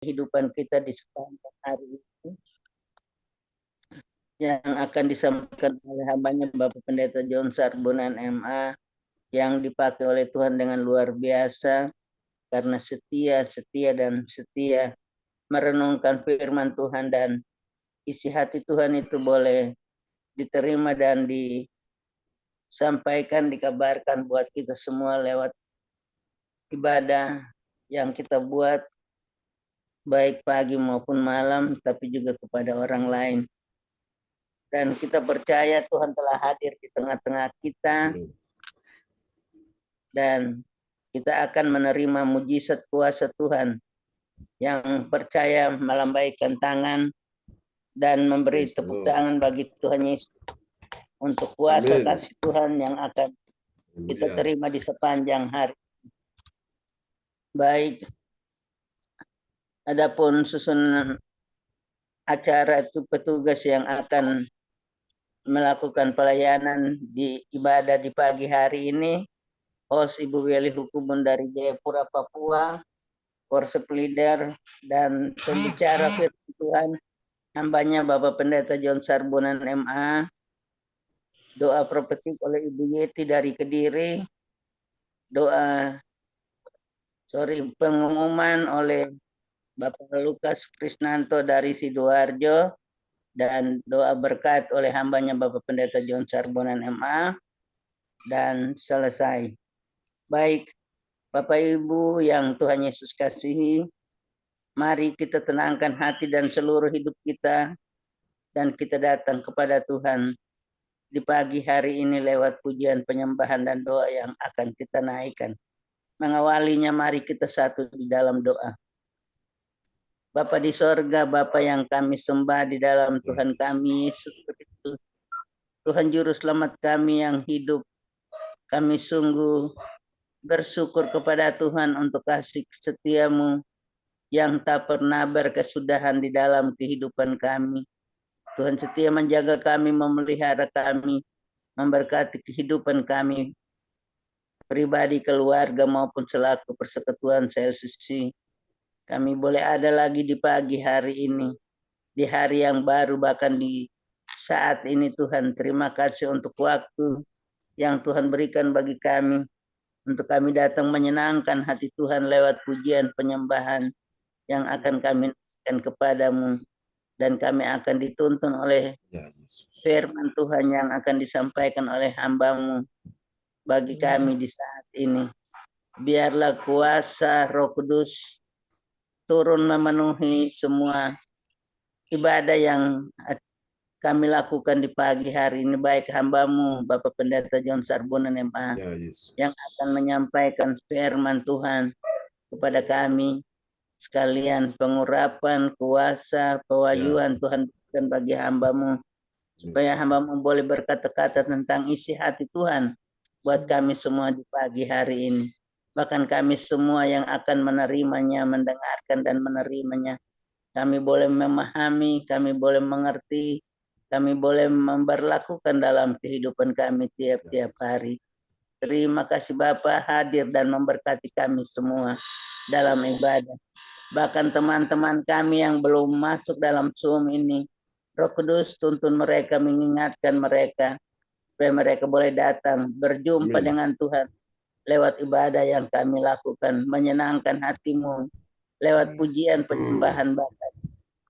kehidupan kita di sepanjang hari ini yang akan disampaikan oleh hambanya Bapak Pendeta John Sarbunan MA yang dipakai oleh Tuhan dengan luar biasa karena setia merenungkan firman Tuhan, dan isi hati Tuhan itu boleh diterima dan disampaikan, dikabarkan buat kita semua lewat ibadah yang kita buat baik pagi maupun malam, tapi juga kepada orang lain. Dan kita percaya Tuhan telah hadir di tengah-tengah kita, dan kita akan menerima mujizat kuasa Tuhan. Yang percaya melambaikan tangan dan memberi tepuk tangan bagi Tuhan Yesus untuk kuasa kasih Tuhan yang akan kita terima di sepanjang hari. Baik, adapun susunan acara itu petugas yang akan melakukan pelayanan di ibadah di pagi hari ini, host Ibu Weli Hukumun dari Jayapura, Papua, worship leader dan pembicara firman Tuhan hambanya Bapak Pendeta John Sarbunan MA, doa prophetik oleh Ibu Yeti dari Kediri, pengumuman oleh Bapak Lukas Krisnanto dari Sidoarjo, dan doa berkat oleh hambanya Bapak Pendeta John Sarbunan MA, dan selesai. Baik, Bapak Ibu yang Tuhan Yesus kasihi, mari kita tenangkan hati dan seluruh hidup kita, dan kita datang kepada Tuhan di pagi hari ini lewat pujian, penyembahan, dan doa yang akan kita naikkan. Mengawalinya, mari kita satu di dalam doa. Bapa di sorga, Bapa yang kami sembah di dalam Tuhan kami Yesus Kristus, Tuhan Juru Selamat kami yang hidup, kami sungguh bersyukur kepada Tuhan untuk kasih setia-Mu yang tak pernah berkesudahan di dalam kehidupan kami. Tuhan setia menjaga kami, memelihara kami, memberkati kehidupan kami, pribadi, keluarga, maupun selaku persekutuan sel suci. Kami boleh ada lagi di pagi hari ini, di hari yang baru, bahkan di saat ini Tuhan. Terima kasih untuk waktu yang Tuhan berikan bagi kami, untuk kami datang menyenangkan hati Tuhan lewat pujian penyembahan yang akan kami naikkan kepadamu, dan kami akan dituntun oleh firman Tuhan yang akan disampaikan oleh hamba-Mu bagi kami di saat ini. Biarlah kuasa Roh Kudus turun memenuhi semua ibadah yang kami lakukan di pagi hari ini, baik hamba-Mu Bapak Pendeta John Sarbunan MA yang akan menyampaikan firman Tuhan kepada kami sekalian, pengurapan, kuasa, pewahyuan Tuhan berikan bagi hamba-Mu, supaya hamba-Mu boleh berkata-kata tentang isi hati Tuhan buat kami semua di pagi hari ini. Bahkan kami semua yang akan menerimanya, mendengarkan dan menerimanya, kami boleh memahami, kami boleh mengerti, kami boleh memberlakukan dalam kehidupan kami tiap-tiap hari. Terima kasih Bapa hadir dan memberkati kami semua dalam ibadah. Bahkan teman-teman kami yang belum masuk dalam Zoom ini, Roh Kudus tuntun mereka, mengingatkan mereka, supaya mereka boleh datang berjumpa dengan Tuhan lewat ibadah yang kami lakukan, menyenangkan hati-Mu lewat pujian, penyembahan, bahkan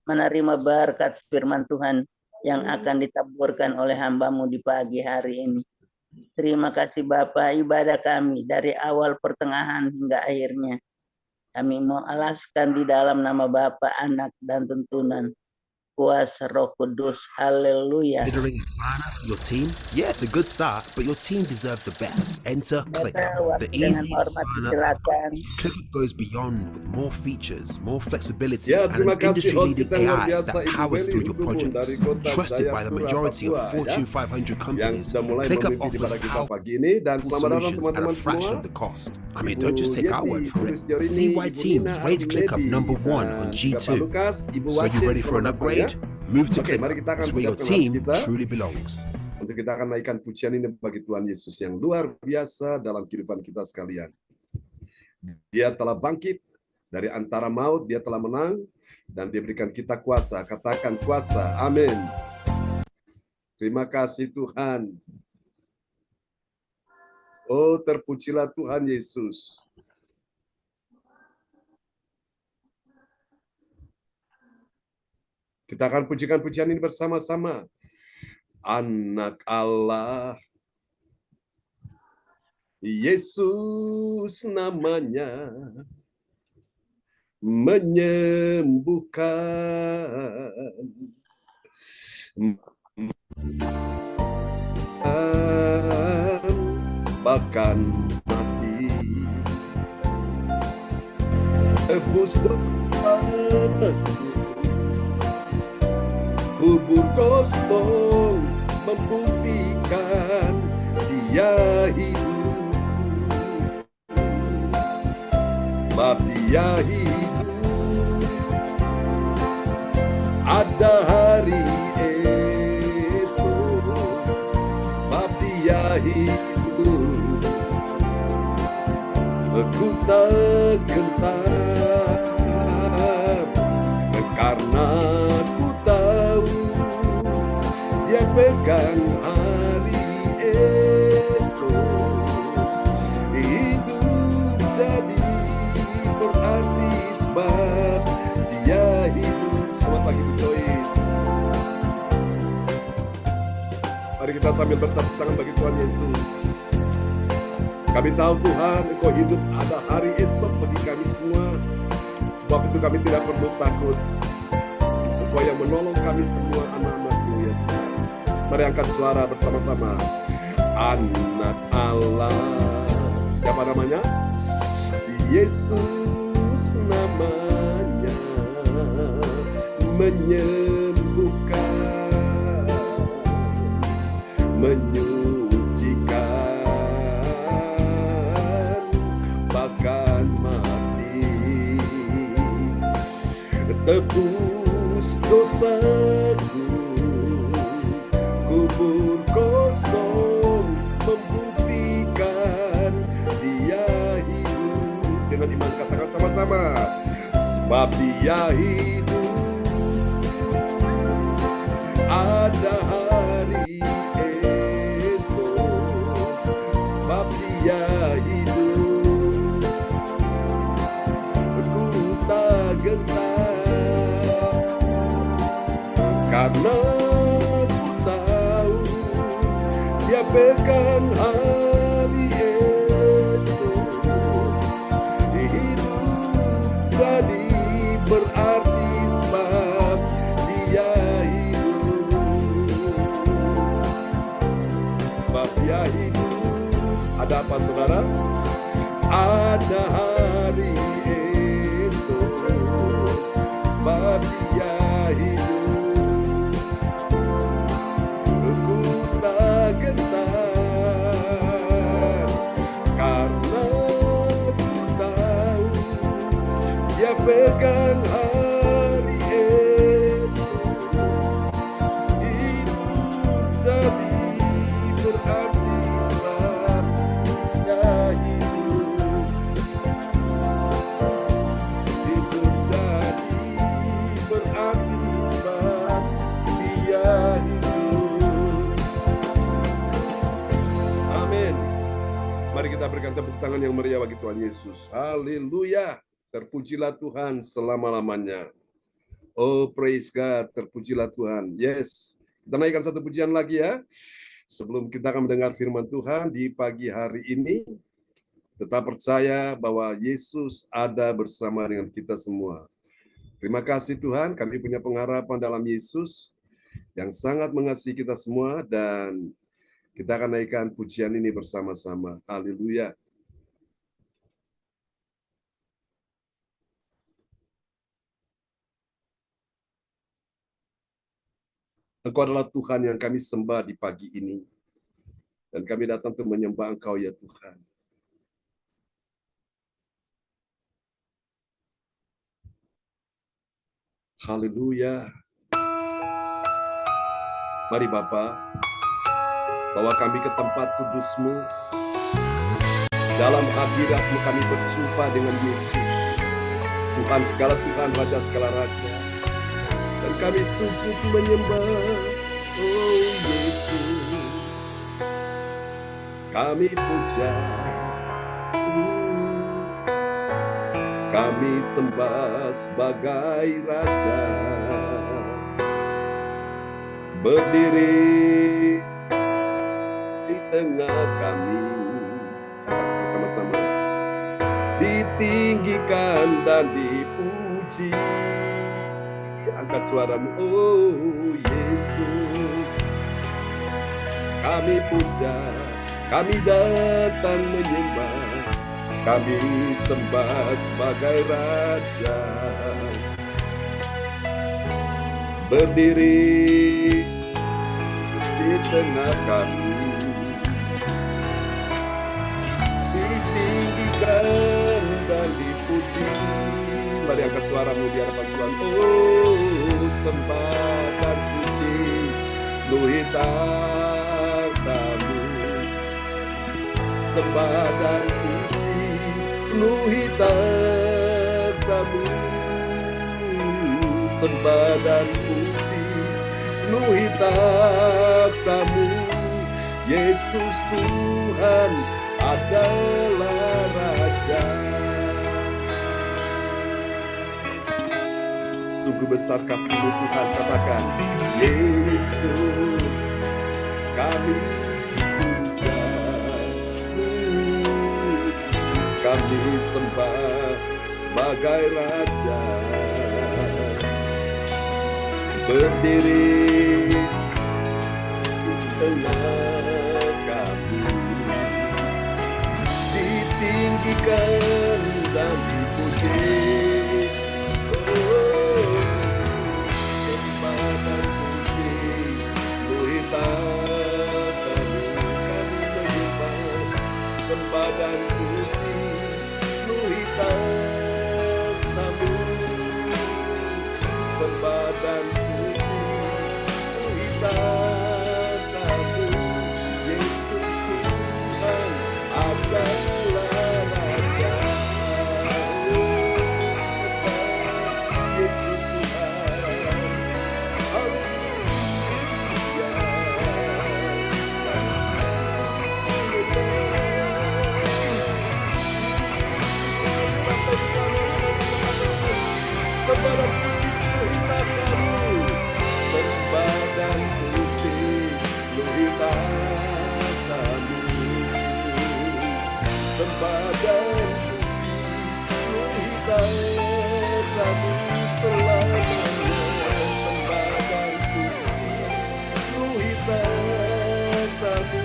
menerima berkat firman Tuhan yang akan ditaburkan oleh hamba-Mu di pagi hari ini. Terima kasih Bapa, ibadah kami dari awal, pertengahan, hingga akhirnya kami mau alaskan di dalam nama Bapa, Anak, dan tuntunan kuasa Roh Kudus. Haleluya. Considering a planner for your team? Yes, a good start, but your team deserves the best. Enter ClickUp, the easy sign-up. ClickUp goes beyond with more features, more flexibility, and an industry-leading AI that powers through your projects. Trusted by the majority of Fortune 500 companies, ClickUp offers powerful solutions at a fraction of the cost. I mean, don't just take our word for it. See why teams rate ClickUp #1 on G2. So you ready for an upgrade? Move to ClickUp. It's where your team truly belongs. Untuk kita akan naikkan pujian ini bagi Tuhan Yesus yang luar biasa dalam kehidupan kita sekalian. Dia telah bangkit, Dari antara maut dia telah menang dan dia berikan kita kuasa. Katakan kuasa. Amin. Terima kasih Tuhan. Oh, terpujilah Tuhan Yesus. Kita akan pujikan pujian ini bersama-sama. Anak Allah, Yesus namanya, menyembuhkan, bahkan mati, tebus dosa, kubur kosong membuktikan dia hidup, sebab dia hidup. Ada hari esok, sebab dia hidup. Aku tak gentar karena ku tahu dia pegang hari esok. Hidup jadi berarti sebab dia hidup. Selamat pagi Bu Joyce. Mari kita sambil bertepuk tangan bagi Tuhan Yesus. Kami tahu Tuhan, Engkau hidup, ada hari esok bagi kami semua. Sebab itu kami tidak perlu takut. Engkau yang menolong kami semua, anak-anak-Mu ya Tuhan. Mari angkat suara bersama-sama. Anak Allah. Siapa namanya? Yesus namanya, menyembuhkan, menyucikan, bahkan mati, tebus dosaku, kubur kosong membuktikan dia hidup. Dengan iman katakan sama-sama, sebab dia hidup. Ada hari esok, sebab dia hidup. Ku tak gentar karena ku tahu dia pegang hari esok. Hidup jadi berarti sebab dia dia hidup. Ada apa saudara? Ada hari esok, sebab dia hidup. Ku tak gentar karena ku tahu dia pegang hari esok. Hidup jadi berarti sebab dia hidup. Hidup jadi berarti sebab dia hidup. Amin. Mari kita berikan tepuk tangan yang meriah bagi Tuhan Yesus. Haleluya. Terpujilah Tuhan selama-lamanya. Oh, praise God. Terpujilah Tuhan. Yes. Kita naikkan satu pujian lagi ya. Sebelum kita akan mendengar firman Tuhan di pagi hari ini, tetap percaya bahwa Yesus ada bersama dengan kita semua. Terima kasih Tuhan, kami punya pengharapan dalam Yesus yang sangat mengasihi kita semua, dan kita akan naikkan pujian ini bersama-sama. Haleluya. Engkau adalah Tuhan yang kami sembah di pagi ini. Dan kami datang untuk menyembah Engkau ya Tuhan. Haleluya. Mari Bapa, bawa kami ke tempat kudus-Mu. Dalam hadirat-Mu kami berjumpa dengan Yesus. Tuhan segala Tuhan, Raja segala Raja. Dan kami sujud menyembah, oh Yesus. Kami puja, kami sembah sebagai Raja. Berdiri di tengah kami, katakan bersama-sama, ditinggikan dan dipuji. Angkat suaramu, oh Yesus. Kami puja, kami datang menyembah, kami sembah sebagai Raja. Berdiri di tengah kami, ditinggikan dan dipuji. Mari angkat suaramu di hadapan Tuhan. Oh, sembah dan puji, penuhi takhta-Mu. Sembah dan puji, penuhi takhta-Mu. Sembah dan puji, penuhi takhta-Mu. Yesus Tuhan adalah Raja. Sungguh besar kasih-Mu Tuhan, katakan, Yesus kami puja, kami sembah sebagai Raja. Berdiri di tengah kami, ditinggikan dan dipuji. Oh, sembah dan puji, penuhi takhta-Mu. Kami menyembah, sembah dan puji, penuhi takhta-Mu. Sembah dan puji, penuhi takhta-Mu. Yesus Tuhan adalah Raja. Oh, sembah Yesus Tuhan. Haleluya. Kami sujud menyembah. Yesus Tuhan sampai selama-lamanya. Sembah dan puji, penuhi takhta-Mu. Sembah dan puji, penuhi takhta-Mu. Sembah dan puji, penuhi takhta-Mu selamanya. Sembah dan puji, penuhi takhta-Mu.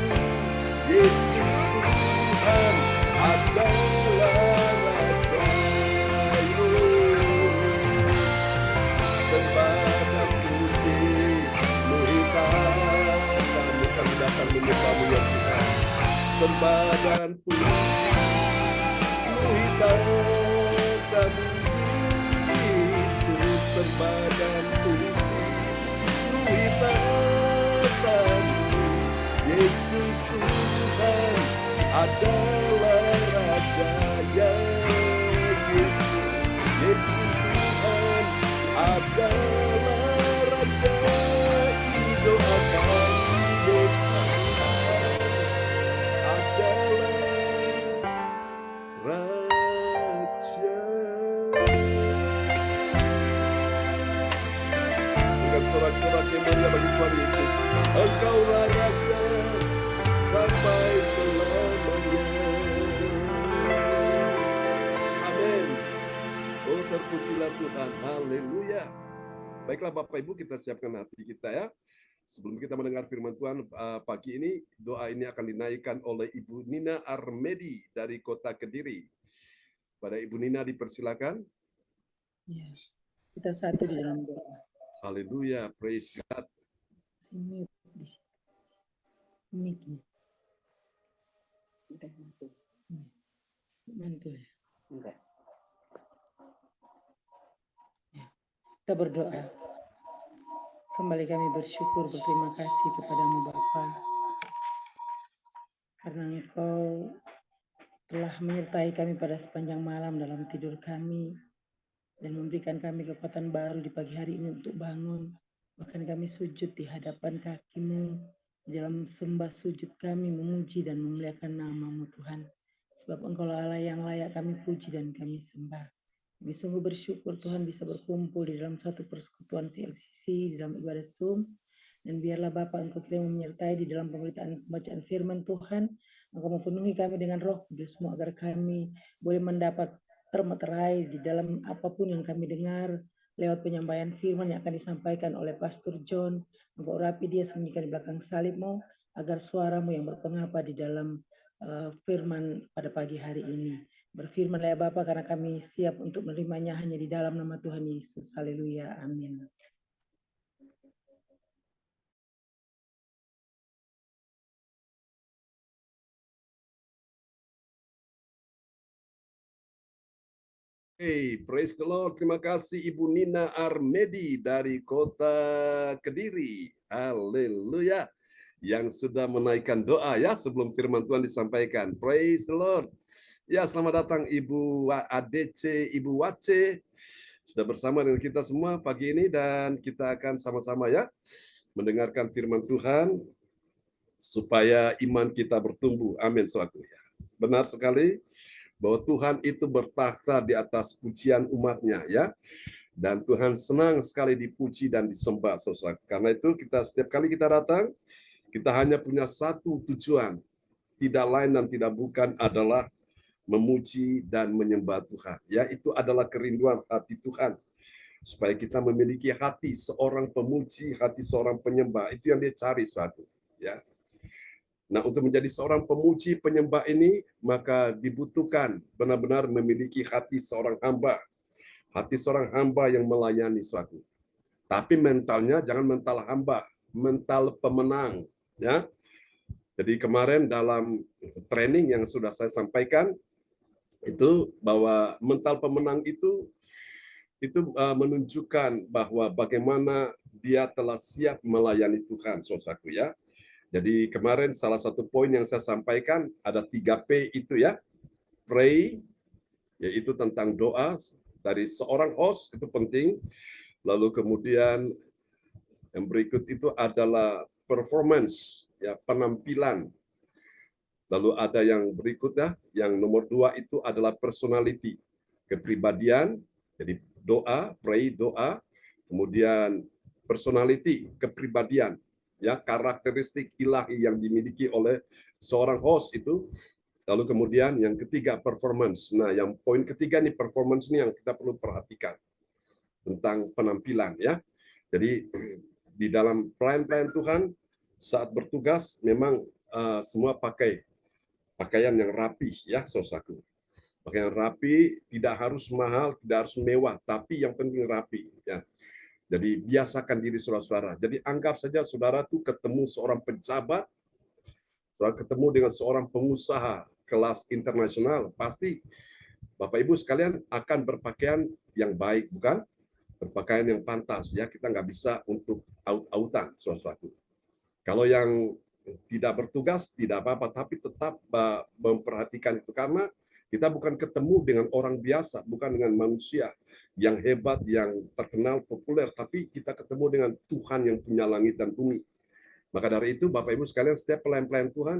Yesus Tuhan adalah Raja. Sembah dan puji, penuhi takhta-Mu. Kami datang menyembah-Mu ya Tuhan. Sembah dan puji, penuhi takhta-Mu. Yesus, sembah dan puji, penuhi takhta-Mu. Yesus Tuhan adalah Raja. Ya Yesus, Yesus Tuhan adalah Raja. Ini doa kami, Yesus Tuhan adalah Raja. Dengan sorak-sorak yang mulia bagi Tuhan Yesus, Engkaulah Raja sampai selamanya. Amin. Oh, terpujilah Tuhan. Haleluya. Baiklah Bapak Ibu, kita siapkan hati kita ya. Sebelum kita mendengar firman Tuhan pagi ini, doa ini akan dinaikkan oleh Ibu Nina Armedi dari Kota Kediri. Pada Ibu Nina dipersilakan. Ya, kita satu di dalam doa. Haleluya, praise God. Sini, ini. Mantul. Enggak. Ya. Kita berdoa. Kembali kami bersyukur, berterima kasih kepadamu Bapa, karena Engkau telah menyertai kami pada sepanjang malam dalam tidur kami. dan memberikan kami kekuatan baru di pagi hari ini untuk bangun. Bahkan kami sujud di hadapan kaki-Mu, dalam sembah sujud kami memuji dan memuliakan nama-Mu Tuhan. Sebab Engkau Allah yang layak kami puji dan kami sembah. Kami sungguh bersyukur Tuhan bisa berkumpul di dalam satu persekutuan CLCC, di dalam ibadah Zoom. Dan biarlah Bapa Engkau kiranya menyertai di dalam pembacaan firman Tuhan. Engkau memenuhi kami dengan Roh Kudus-Mu agar kami boleh mendapat termeterai di dalam apapun yang kami dengar lewat penyampaian firman yang akan disampaikan oleh Pastor John. Engkau urapi dia sembunyikan di belakang salib-Mu agar suara-Mu yang berpengapa di dalam firman pada pagi hari ini. Berfirmanlah ya Bapa, karena kami siap untuk menerimanya hanya di dalam nama Tuhan Yesus. Haleluya. Amin. Hey, praise the Lord. Terima kasih Ibu Nina Armedi dari kota Kediri. Haleluya. Yang sudah menaikkan doa ya sebelum firman Tuhan disampaikan. Praise the Lord. Ya, selamat datang Ibu ADC, Ibu Wace. Sudah bersama dengan kita semua pagi ini dan kita akan sama-sama ya mendengarkan firman Tuhan supaya iman kita bertumbuh. Amin. Benar sekali bahwa Tuhan itu bertakhta di atas pujian umatnya ya. Dan Tuhan senang sekali dipuji dan disembah, saudara. Karena itu setiap kali kita datang, kita hanya punya satu tujuan. Tidak lain dan tidak bukan adalah memuji dan menyembah Tuhan. Ya, itu adalah kerinduan hati Tuhan. Supaya kita memiliki hati seorang pemuji, hati seorang penyembah. Itu yang dia cari suatu. Ya. Nah, untuk menjadi seorang pemuji penyembah ini, maka dibutuhkan benar-benar memiliki hati seorang hamba. Hati seorang hamba yang melayani suatu. Tapi mentalnya jangan mental hamba, mental pemenang. Ya. Jadi kemarin dalam training yang sudah saya sampaikan, itu bahwa mental pemenang itu menunjukkan bahwa bagaimana dia telah siap melayani Tuhan, saudaraku ya. Jadi kemarin salah satu poin yang saya sampaikan ada 3P itu ya. Pray, yaitu tentang doa dari seorang host, itu penting. Lalu kemudian yang berikut itu adalah performance, ya, penampilan. Lalu ada yang berikutnya, yang nomor 2 itu adalah personality, kepribadian. Jadi doa, pray, doa. Kemudian personality, kepribadian. Ya, karakteristik ilahi yang dimiliki oleh seorang host itu. Lalu kemudian yang ketiga performance. Nah, yang poin ketiga nih performance ini yang kita perlu perhatikan tentang penampilan ya. Jadi di dalam pelayan-pelayan Tuhan saat bertugas memang semua pakai pakaian yang rapi ya, saudaraku. Pakaian rapi, tidak harus mahal, tidak harus mewah, tapi yang penting rapi ya. Jadi biasakan diri saudara-saudara. Jadi anggap saja saudara tuh ketemu seorang pejabat, saudara ketemu dengan seorang pengusaha kelas internasional, pasti Bapak Ibu sekalian akan berpakaian yang baik, bukan? Berpakaian yang pantas ya. Kita nggak bisa untuk out-outan sesuatu. Kalau yang tidak bertugas tidak apa-apa, tapi tetap memperhatikan itu karena kita bukan ketemu dengan orang biasa, bukan dengan manusia yang hebat, yang terkenal, populer, tapi kita ketemu dengan Tuhan yang punya langit dan bumi. Maka dari itu Bapak Ibu sekalian setiap pelayan-pelayan Tuhan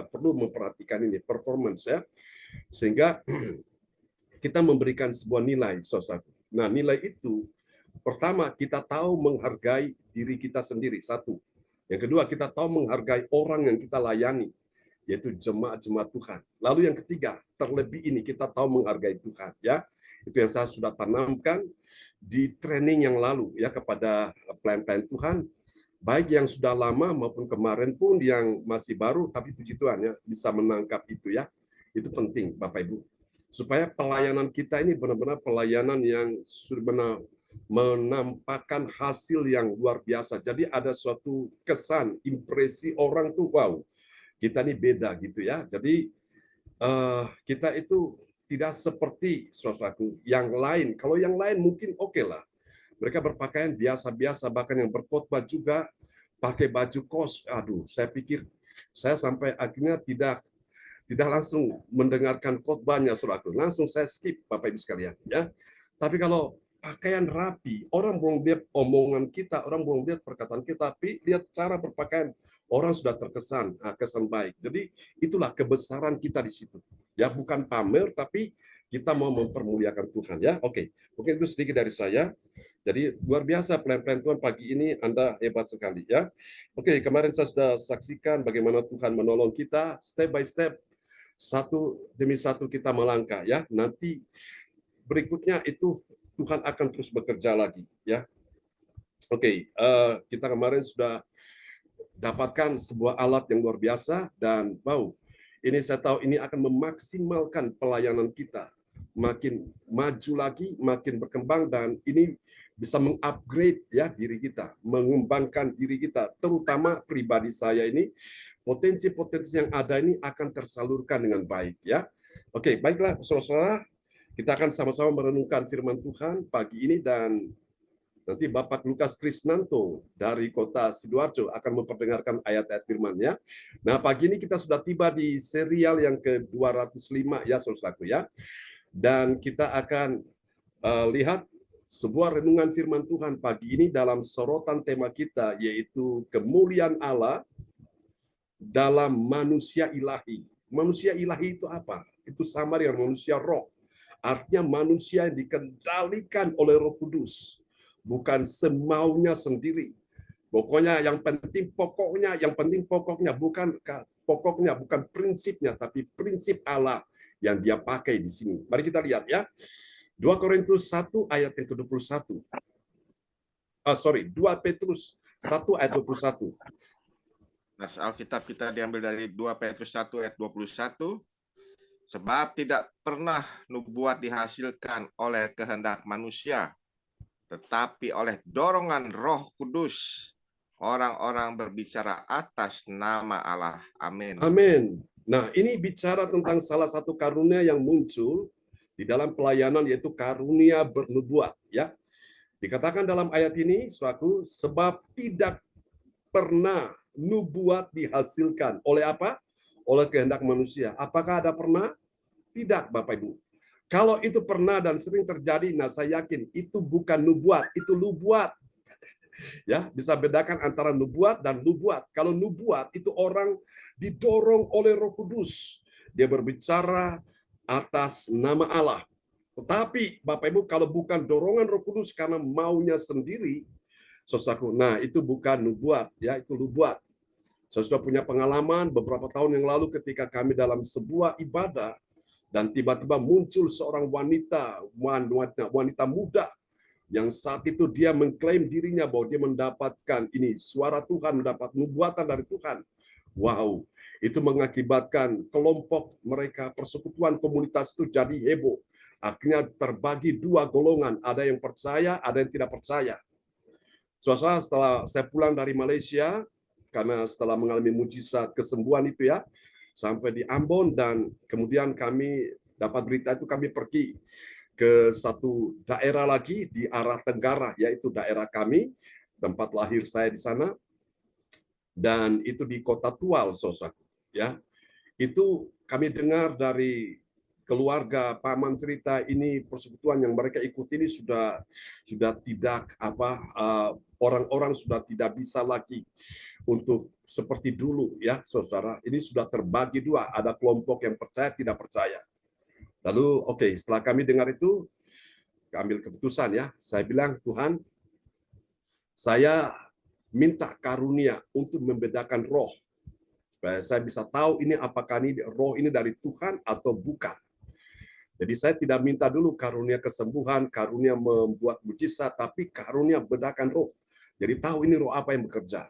perlu memperhatikan ini performance ya, sehingga kita memberikan sebuah nilai, saudara. Nah, nilai itu pertama kita tahu menghargai diri kita sendiri, satu. Yang kedua kita tahu menghargai orang yang kita layani, yaitu jemaat-jemaat Tuhan. Lalu yang ketiga, terlebih ini kita tahu menghargai Tuhan ya. Itu yang saya sudah tanamkan di training yang lalu ya kepada pelayan-pelayan Tuhan. Baik yang sudah lama maupun kemarin pun yang masih baru, tapi puji Tuhan ya bisa menangkap itu ya. Itu penting Bapak Ibu. Supaya pelayanan kita ini benar-benar pelayanan yang benar menampakkan hasil yang luar biasa. Jadi ada suatu kesan, impresi orang tuh wow, kita ini beda gitu ya. Jadi kita itu tidak seperti saudaraku yang lain. Kalau yang lain mungkin oke lah. Mereka berpakaian biasa-biasa, bahkan yang berkhotbah juga pakai baju kos. Aduh, saya pikir saya sampai akhirnya tidak langsung mendengarkan khotbahnya, saudaraku. Langsung saya skip, Bapak Ibu sekalian. Ya, Tapi kalau pakaian rapi, orang belum lihat omongan kita, orang belum lihat perkataan kita, tapi lihat cara berpakaian, orang sudah terkesan, kesan baik. Jadi itulah kebesaran kita di situ. Ya, bukan pamer, tapi kita mau mempermuliakan Tuhan. Ya, oke. Mungkin itu sedikit dari saya. Jadi luar biasa pelayan Tuhan pagi ini, Anda hebat sekali ya. Oke, kemarin saya sudah saksikan bagaimana Tuhan menolong kita step by step, satu demi satu kita melangkah ya. Nanti berikutnya itu Tuhan akan terus bekerja lagi ya. Oke, kita kemarin sudah dapatkan sebuah alat yang luar biasa dan wow, ini saya tahu ini akan memaksimalkan pelayanan kita, makin maju lagi, makin berkembang, dan ini bisa mengupgrade ya diri kita, mengembangkan diri kita, terutama pribadi saya ini, potensi-potensi yang ada ini akan tersalurkan dengan baik ya. Oke, baiklah saudara-saudara, kita akan sama-sama merenungkan firman Tuhan pagi ini, dan nanti Bapak Lukas Krisnanto dari kota Sidoarjo akan memperdengarkan ayat-ayat firman-Nya. Nah, pagi ini kita sudah tiba di serial yang ke-205 ya, saudaraku ya. Dan kita akan lihat sebuah renungan firman Tuhan pagi ini dalam sorotan tema kita, yaitu kemuliaan Allah dalam manusia ilahi. Manusia ilahi itu apa? Itu sama dengan manusia roh. Artinya manusia yang dikendalikan oleh Roh Kudus, bukan semaunya sendiri. Pokoknya yang penting pokoknya bukan prinsipnya, tapi prinsip Allah yang dia pakai di sini. Mari kita lihat ya. 2 Korintus 1 ayat yang ke-21. 2 Petrus 1 ayat 21. Nah, Alkitab kita diambil dari 2 Petrus 1 ayat 21. Sebab tidak pernah nubuat dihasilkan oleh kehendak manusia, tetapi oleh dorongan Roh Kudus orang-orang berbicara atas nama Allah. Amin. Amin. Nah, ini bicara tentang salah satu karunia yang muncul di dalam pelayanan, yaitu karunia bernubuat ya. Dikatakan dalam ayat ini, suatu sebab tidak pernah nubuat dihasilkan oleh apa? Oleh kehendak manusia. Apakah ada pernah? Tidak, Bapak Ibu. Kalau itu pernah dan sering terjadi, nah saya yakin itu bukan nubuat, itu lubuat. Ya, bisa bedakan antara nubuat dan lubuat. Kalau nubuat itu orang didorong oleh Roh Kudus, dia berbicara atas nama Allah. Tetapi Bapak Ibu, kalau bukan dorongan Roh Kudus karena maunya sendiri, saudaraku, nah itu bukan nubuat, ya itu lubuat. Saya sudah punya pengalaman beberapa tahun yang lalu ketika kami dalam sebuah ibadah, dan tiba-tiba muncul seorang wanita muda yang saat itu dia mengklaim dirinya bahwa dia mendapatkan ini suara Tuhan, mendapat nubuatan dari Tuhan. Wow, itu mengakibatkan kelompok mereka, persekutuan komunitas itu jadi heboh. Akhirnya terbagi dua golongan, ada yang percaya, ada yang tidak percaya. Saudara, setelah saya pulang dari Malaysia, karena setelah mengalami mujizat kesembuhan itu ya, sampai di Ambon, dan kemudian kami dapat berita itu, kami pergi ke satu daerah lagi di arah Tenggara, yaitu daerah kami, tempat lahir saya di sana, dan itu di Kota Tual, saudara. Ya, itu kami dengar dari keluarga paman cerita ini persekutuan yang mereka ikuti ini sudah tidak orang-orang sudah tidak bisa lagi untuk seperti dulu ya saudara. Ini sudah terbagi dua, ada kelompok yang percaya, tidak percaya. Lalu setelah kami dengar itu, kami ambil keputusan ya. Saya bilang, Tuhan, saya minta karunia untuk membedakan roh, supaya saya bisa tahu ini apakah ini roh ini dari Tuhan atau bukan. Jadi saya tidak minta dulu karunia kesembuhan, karunia membuat mujizat, tapi karunia bedakan roh. Jadi tahu ini roh apa yang bekerja.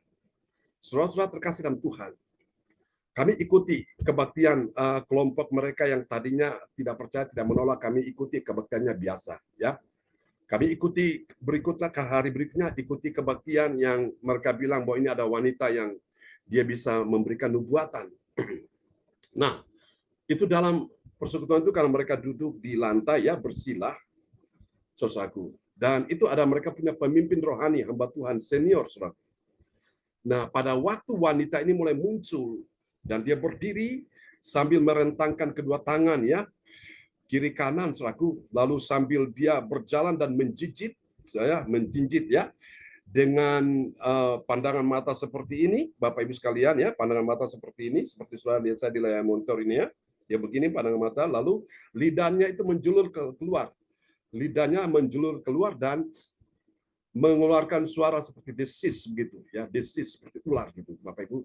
Saudara-saudara terkasih dalam Tuhan, kami ikuti kebaktian kelompok mereka yang tadinya tidak percaya, tidak menolak. Kami ikuti kebaktiannya biasa, ya. Kami ikuti berikutnya ke hari berikutnya, ikuti kebaktian yang mereka bilang bahwa ini ada wanita yang dia bisa memberikan nubuatan. Nah, itu dalam persekutuan itu karena mereka duduk di lantai ya, bersilah, saudaraku. Dan itu ada mereka punya pemimpin rohani, hamba Tuhan senior, saudara. Nah, pada waktu wanita ini mulai muncul dan dia berdiri sambil merentangkan kedua tangan ya, kiri kanan saudaraku, lalu sambil dia berjalan dan menjinjit ya, dengan pandangan mata seperti ini, Bapak Ibu sekalian ya, pandangan mata seperti ini, seperti saudara lihat saya di layar monitor ini ya, dia begini pandangan mata, lalu lidahnya itu menjulur keluar, lidahnya menjulur keluar dan mengeluarkan suara seperti desis begitu ya, desis seperti ular gitu, Bapak Ibu.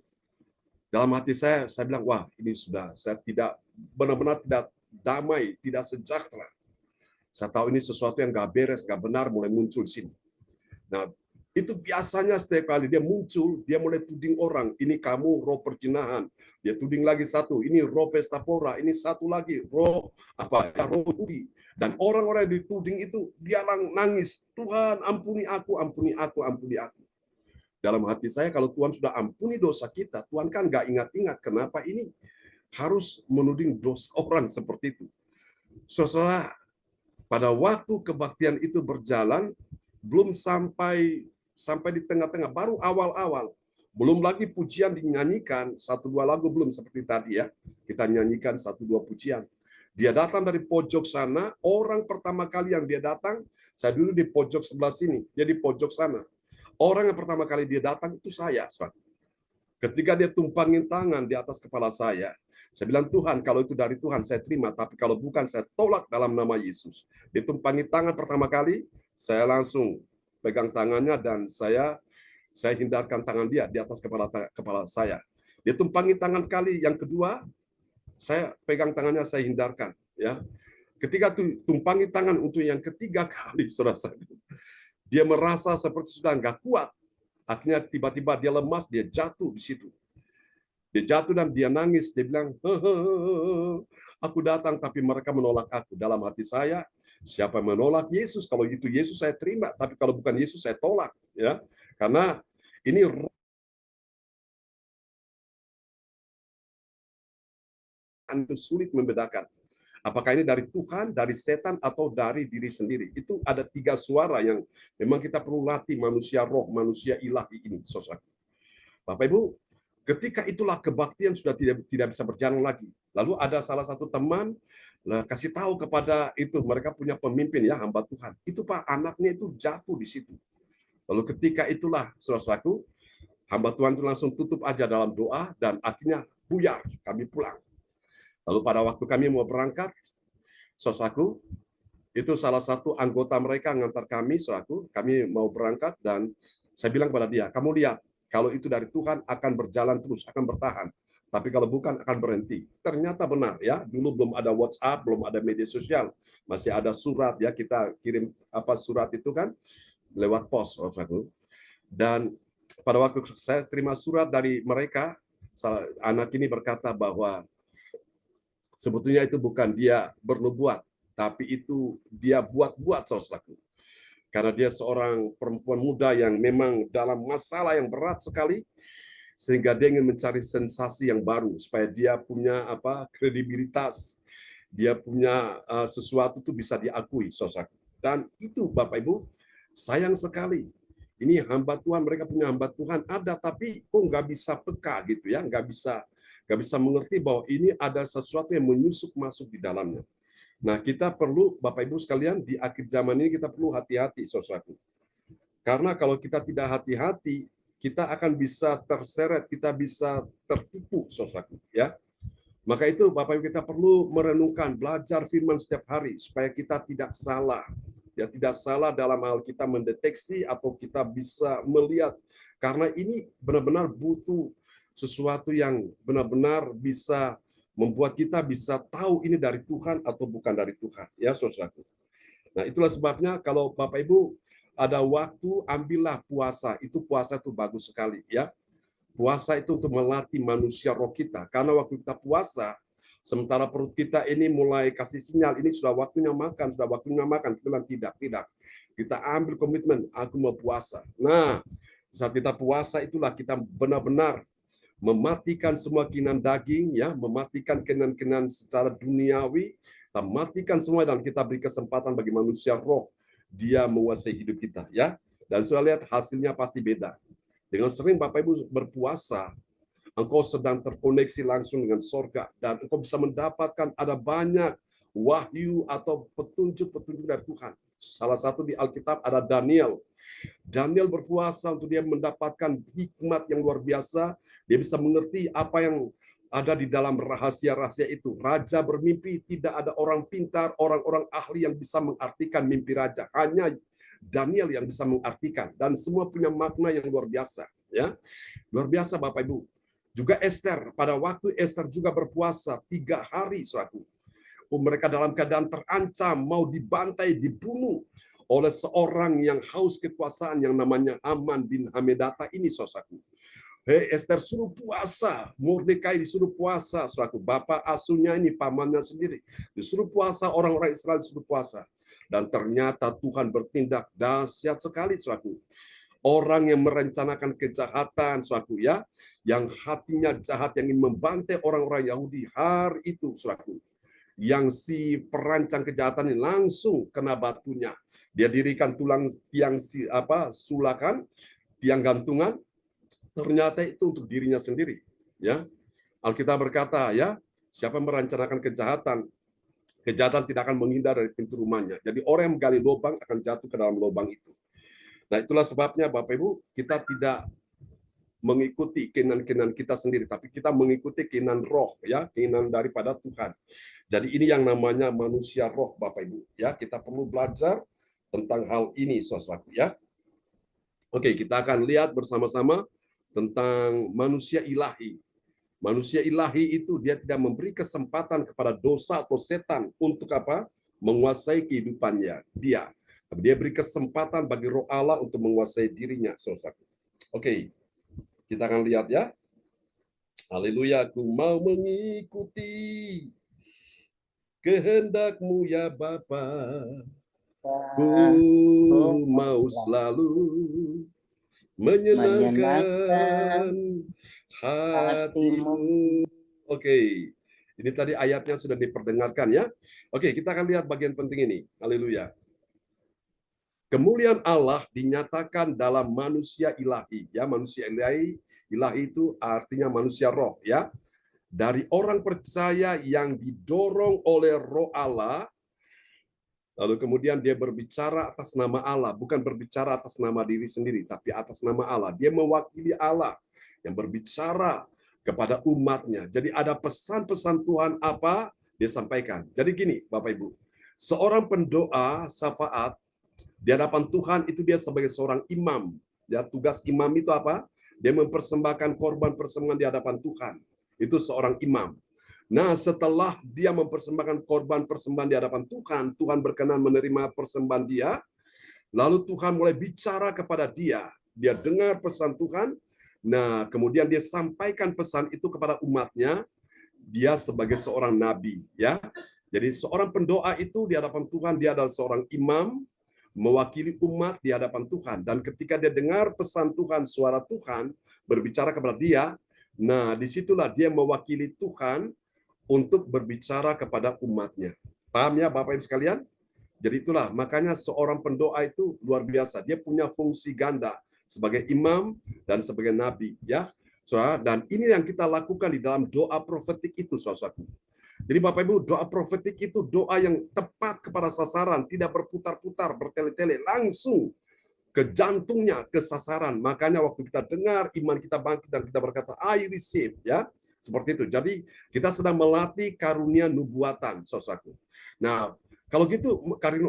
Dalam hati saya bilang, wah ini sudah, saya tidak benar-benar tidak damai, tidak sejahtera. Saya tahu ini sesuatu yang gak beres, gak benar mulai muncul di sini. Nah, itu biasanya setiap kali dia muncul, dia mulai tuding orang, ini kamu roh perjinahan. Dia tuding lagi satu, ini roh pesta pora, ini satu lagi roh roh tudi. Dan orang-orang yang dituding itu dia nangis, Tuhan ampuni aku, ampuni aku, ampuni aku. Dalam hati saya, kalau Tuhan sudah ampuni dosa kita, Tuhan kan nggak ingat-ingat kenapa ini harus menuding dosa orang seperti itu. Saudara, pada waktu kebaktian itu berjalan, belum sampai di tengah-tengah, baru awal-awal. Belum lagi pujian dinyanyikan, 1-2 lagu belum seperti tadi ya. Kita nyanyikan 1-2 pujian. Dia datang dari pojok sana, orang pertama kali yang dia datang, saya dulu di pojok sebelah sini, dia di pojok sana. Orang yang pertama kali dia datang itu saya. Ketika dia tumpangin tangan di atas kepala saya bilang, Tuhan, kalau itu dari Tuhan saya terima, tapi kalau bukan saya tolak dalam nama Yesus. Dia tumpangi tangan pertama kali, saya langsung pegang tangannya dan saya hindarkan tangan dia di atas kepala saya. Dia tumpangi tangan kali yang kedua, saya pegang tangannya, saya hindarkan. Ya, ketika tumpangi tangan untuk yang ketiga kali, saudara, dia merasa seperti sudah nggak kuat. Akhirnya tiba-tiba dia lemas, dia jatuh di situ. Dia jatuh dan dia nangis. Dia bilang, aku datang tapi mereka menolak aku. Dalam hati saya, siapa yang menolak Yesus? Kalau itu Yesus saya terima, tapi kalau bukan Yesus saya tolak. Ya, karena ini sulit membedakan. Apakah ini dari Tuhan, dari setan, atau dari diri sendiri? Itu ada 3 suara yang memang kita perlu latih, manusia roh, manusia ilahi ini, saudara. Bapak Ibu, ketika itulah kebaktian sudah tidak bisa berjalan lagi. Lalu ada salah satu teman kasih tahu kepada itu, mereka punya pemimpin ya, hamba Tuhan. Itu Pak, anaknya itu jatuh di situ. Lalu ketika itulah, saudaraku, hamba Tuhan itu langsung tutup aja dalam doa dan akhirnya buyar, kami pulang. Lalu pada waktu kami mau berangkat, saudaraku, itu salah satu anggota mereka ngantar kami, saudaraku, kami mau berangkat dan saya bilang kepada dia, kamu lihat, kalau itu dari Tuhan akan berjalan terus, akan bertahan. Tapi kalau bukan akan berhenti. Ternyata benar ya, dulu belum ada WhatsApp, belum ada media sosial, masih ada surat ya, kita kirim surat itu kan lewat pos, saudaraku. Dan pada waktu saya terima surat dari mereka, anak ini berkata bahwa sebetulnya itu bukan dia bernubuat, tapi itu dia buat-buat, saudaraku. Karena dia seorang perempuan muda yang memang dalam masalah yang berat sekali, sehingga dia ingin mencari sensasi yang baru, supaya dia punya kredibilitas, dia punya sesuatu itu bisa diakui, saudaraku. Dan itu Bapak Ibu, sayang sekali. Ini hamba Tuhan, mereka punya hamba Tuhan ada, tapi kok nggak bisa peka gitu ya, nggak bisa mengerti bahwa ini ada sesuatu yang menyusup masuk di dalamnya. Nah, kita perlu, Bapak Ibu sekalian, di akhir zaman ini kita perlu hati-hati, saudaraku. Karena kalau kita tidak hati-hati, kita akan bisa terseret, kita bisa tertipu, saudaraku. Ya, maka itu Bapak Ibu kita perlu merenungkan, belajar firman setiap hari supaya kita tidak salah. Ya, tidak salah dalam hal kita mendeteksi atau kita bisa melihat. Karena ini benar-benar butuh sesuatu yang benar-benar bisa membuat kita bisa tahu ini dari Tuhan atau bukan dari Tuhan. Ya, saudaraku. Nah, itulah sebabnya kalau Bapak Ibu ada waktu, ambillah puasa. Itu puasa itu bagus sekali. Ya, puasa itu untuk melatih manusia roh kita. Karena waktu kita puasa, sementara perut kita ini mulai kasih sinyal, ini sudah waktunya makan, kita bilang tidak. Kita ambil komitmen, aku mau puasa. Nah, saat kita puasa itulah kita benar-benar mematikan semua keinginan daging, ya, mematikan keinginan-keinginan secara duniawi, kita matikan semua dan kita beri kesempatan bagi manusia roh, dia menguasai hidup kita, ya. Dan sudah lihat hasilnya pasti beda. Dengan sering Bapak Ibu berpuasa, engkau sedang terkoneksi langsung dengan sorga, dan engkau bisa mendapatkan ada banyak wahyu atau petunjuk-petunjuk dari Tuhan. Salah satu di Alkitab ada Daniel. Daniel berpuasa untuk dia mendapatkan hikmat yang luar biasa. Dia bisa mengerti apa yang ada di dalam rahasia-rahasia itu. Raja bermimpi, tidak ada orang pintar, orang-orang ahli yang bisa mengartikan mimpi raja. Hanya Daniel yang bisa mengartikan, dan semua punya makna yang luar biasa, ya. Luar biasa Bapak Ibu. Juga Esther, pada waktu Esther juga berpuasa 3 hari, saudaraku. Mereka dalam keadaan terancam, mau dibantai, dibunuh oleh seorang yang haus kekuasaan yang namanya Haman bin Hamedata ini, saudaraku. Esther suruh puasa, Mordekai disuruh puasa, saudaraku. Bapak asuhnya ini pamannya sendiri disuruh puasa, orang-orang Israel disuruh puasa. Dan ternyata Tuhan bertindak dahsyat sekali, saudaraku. Orang yang merencanakan kejahatan, saudaraku, ya, yang hatinya jahat, yang ingin membantai orang-orang Yahudi hari itu, saudaraku, yang si perancang kejahatan ini langsung kena batunya. Dia dirikan tiang sulakan, tiang gantungan. Ternyata itu untuk dirinya sendiri, ya. Alkitab berkata, ya, siapa merencanakan kejahatan, kejahatan tidak akan menghindar dari pintu rumahnya. Jadi orang yang menggali lubang akan jatuh ke dalam lubang itu. Nah, itulah sebabnya Bapak Ibu, kita tidak mengikuti keinginan-keinginan kita sendiri, tapi kita mengikuti keinginan roh, ya, keinginan daripada Tuhan. Jadi ini yang namanya manusia roh, Bapak Ibu, ya. Kita perlu belajar tentang hal ini, saudara, ya. Oke, kita akan lihat bersama-sama tentang manusia ilahi. Manusia ilahi itu dia tidak memberi kesempatan kepada dosa atau setan untuk apa? Menguasai kehidupannya. Dia beri kesempatan bagi Roh Allah untuk menguasai dirinya, saudara. Oke, kita akan lihat, ya. Haleluya, aku mau mengikuti kehendak-Mu ya Bapa. Ku mau selalu menyenangkan hati-Mu. Oke, ini tadi ayatnya sudah diperdengarkan, ya. Oke, kita akan lihat bagian penting ini. Haleluya. Kemuliaan Allah dinyatakan dalam manusia ilahi, ya. Manusia ilahi itu artinya manusia roh, ya. Dari orang percaya yang didorong oleh Roh Allah. Lalu kemudian dia berbicara atas nama Allah, bukan berbicara atas nama diri sendiri, tapi atas nama Allah. Dia mewakili Allah yang berbicara kepada umatnya. Jadi ada pesan-pesan Tuhan apa dia sampaikan. Jadi gini, Bapak Ibu, seorang pendoa syafaat di hadapan Tuhan itu dia sebagai seorang imam. Ya, tugas imam itu apa? Dia mempersembahkan korban persembahan di hadapan Tuhan. Itu seorang imam. Nah, setelah dia mempersembahkan korban persembahan di hadapan Tuhan, Tuhan berkenan menerima persembahan dia, lalu Tuhan mulai bicara kepada dia. Dia dengar pesan Tuhan, nah kemudian dia sampaikan pesan itu kepada umatnya, dia sebagai seorang nabi, ya. Jadi seorang pendoa itu di hadapan Tuhan, dia adalah seorang imam, mewakili umat di hadapan Tuhan. Dan ketika dia dengar pesan Tuhan, suara Tuhan berbicara kepada dia, nah disitulah dia mewakili Tuhan untuk berbicara kepada umatnya. Paham ya Bapak Ibu sekalian? Jadi itulah, makanya seorang pendoa itu luar biasa. Dia punya fungsi ganda sebagai imam dan sebagai nabi, ya. Saudara, dan ini yang kita lakukan di dalam doa profetik itu, saudaraku. Jadi Bapak Ibu, doa profetik itu doa yang tepat kepada sasaran, tidak berputar-putar, bertele-tele, langsung ke jantungnya, ke sasaran. Makanya waktu kita dengar, iman kita bangkit dan kita berkata, I receive, ya. Seperti itu. Jadi kita sedang melatih karunia nubuatan, saudaraku. Nah, kalau gitu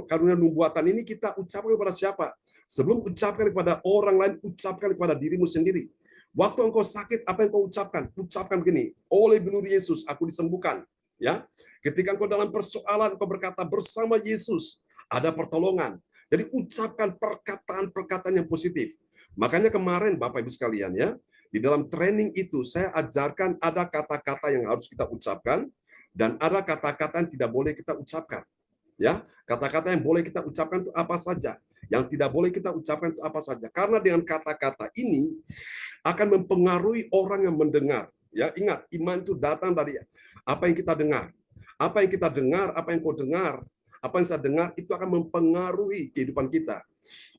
karunia nubuatan ini kita ucapkan kepada siapa? Sebelum ucapkan kepada orang lain, ucapkan kepada dirimu sendiri. Waktu engkau sakit, apa yang kau ucapkan? Ucapkan begini, oleh bunuh Yesus aku disembuhkan. Ya, ketika engkau dalam persoalan, engkau berkata bersama Yesus ada pertolongan. Jadi ucapkan perkataan-perkataan yang positif. Makanya kemarin Bapak Ibu sekalian, ya, di dalam training itu saya ajarkan ada kata-kata yang harus kita ucapkan dan ada kata-kata yang tidak boleh kita ucapkan. Ya, kata-kata yang boleh kita ucapkan itu apa saja, yang tidak boleh kita ucapkan itu apa saja. Karena dengan kata-kata ini akan mempengaruhi orang yang mendengar. Ya, ingat, iman itu datang dari apa yang kita dengar. Apa yang kita dengar, apa yang kau dengar, apa yang saya dengar itu akan mempengaruhi kehidupan kita.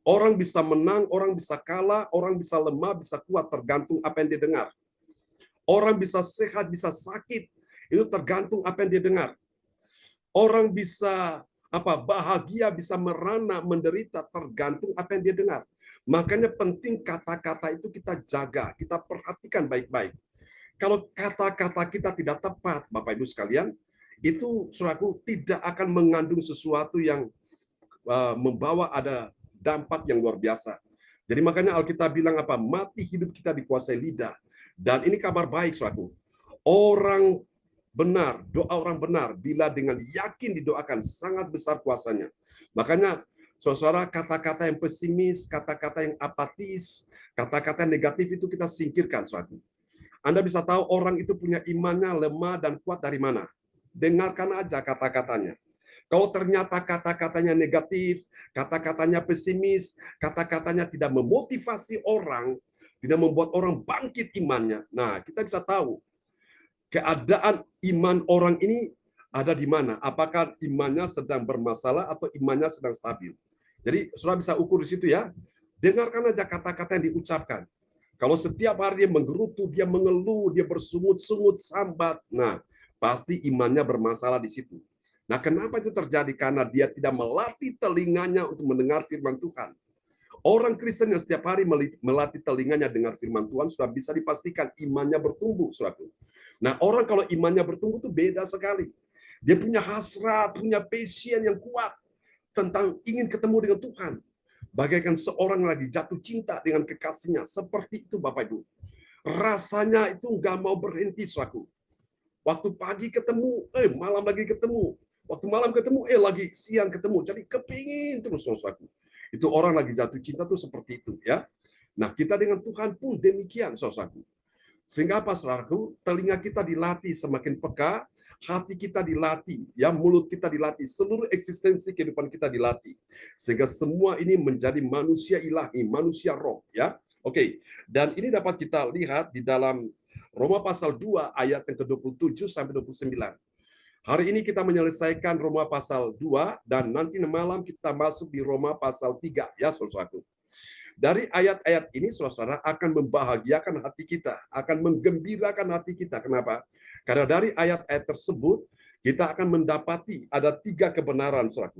Orang bisa menang, orang bisa kalah, orang bisa lemah, bisa kuat tergantung apa yang dia dengar. Orang bisa sehat, bisa sakit. Itu tergantung apa yang dia dengar. Orang bisa bahagia, bisa merana, menderita, tergantung apa yang dia dengar. Makanya penting kata-kata itu kita jaga, kita perhatikan baik-baik. Kalau kata-kata kita tidak tepat, Bapak Ibu sekalian, itu saudaraku tidak akan mengandung sesuatu yang membawa ada dampak yang luar biasa. Jadi makanya Alkitab bilang mati hidup kita dikuasai lidah. Dan ini kabar baik, saudaraku. Orang benar, doa orang benar, bila dengan yakin didoakan, sangat besar kuasanya. Makanya, saudara, kata-kata yang pesimis, kata-kata yang apatis, kata-kata yang negatif itu kita singkirkan, saudaraku. Anda bisa tahu orang itu punya imannya lemah dan kuat dari mana. Dengarkan aja kata-katanya. Kalau ternyata kata-katanya negatif, kata-katanya pesimis, kata-katanya tidak memotivasi orang, tidak membuat orang bangkit imannya. Nah, kita bisa tahu keadaan iman orang ini ada di mana. Apakah imannya sedang bermasalah atau imannya sedang stabil. Jadi, saudara bisa ukur di situ ya. Dengarkan aja kata-kata yang diucapkan. Kalau setiap hari dia menggerutu, dia mengeluh, dia bersungut-sungut, sambat, nah pasti imannya bermasalah di situ. Nah, kenapa itu terjadi? Karena dia tidak melatih telinganya untuk mendengar firman Tuhan. Orang Kristen yang setiap hari melatih telinganya dengar firman Tuhan sudah bisa dipastikan imannya bertumbuh, saudara. Nah, orang kalau imannya bertumbuh itu beda sekali. Dia punya hasrat, punya passion yang kuat tentang ingin ketemu dengan Tuhan. Bagaikan seorang lagi jatuh cinta dengan kekasihnya. Seperti itu, Bapak Ibu. Rasanya itu nggak mau berhenti, saudaraku. Waktu pagi ketemu, malam lagi ketemu. Waktu malam ketemu, lagi siang ketemu. Jadi kepingin terus, saudaraku. Itu orang lagi jatuh cinta tuh seperti itu, ya. Nah, kita dengan Tuhan pun demikian, saudaraku. Sehingga apa, saudaraku? Telinga kita dilatih semakin peka, hati kita dilatih, ya, mulut kita dilatih, seluruh eksistensi kehidupan kita dilatih. Sehingga semua ini menjadi manusia ilahi, manusia roh, ya. Oke. Dan ini dapat kita lihat di dalam Roma pasal 2 ayat yang ke-27 sampai 29. Hari ini kita menyelesaikan Roma pasal 2 dan nanti malam kita masuk di Roma pasal 3, ya, saudaraku. Dari ayat-ayat ini, saudara, akan membahagiakan hati kita, akan menggembirakan hati kita. Kenapa? Karena dari ayat-ayat tersebut, kita akan mendapati ada 3 kebenaran, saudara.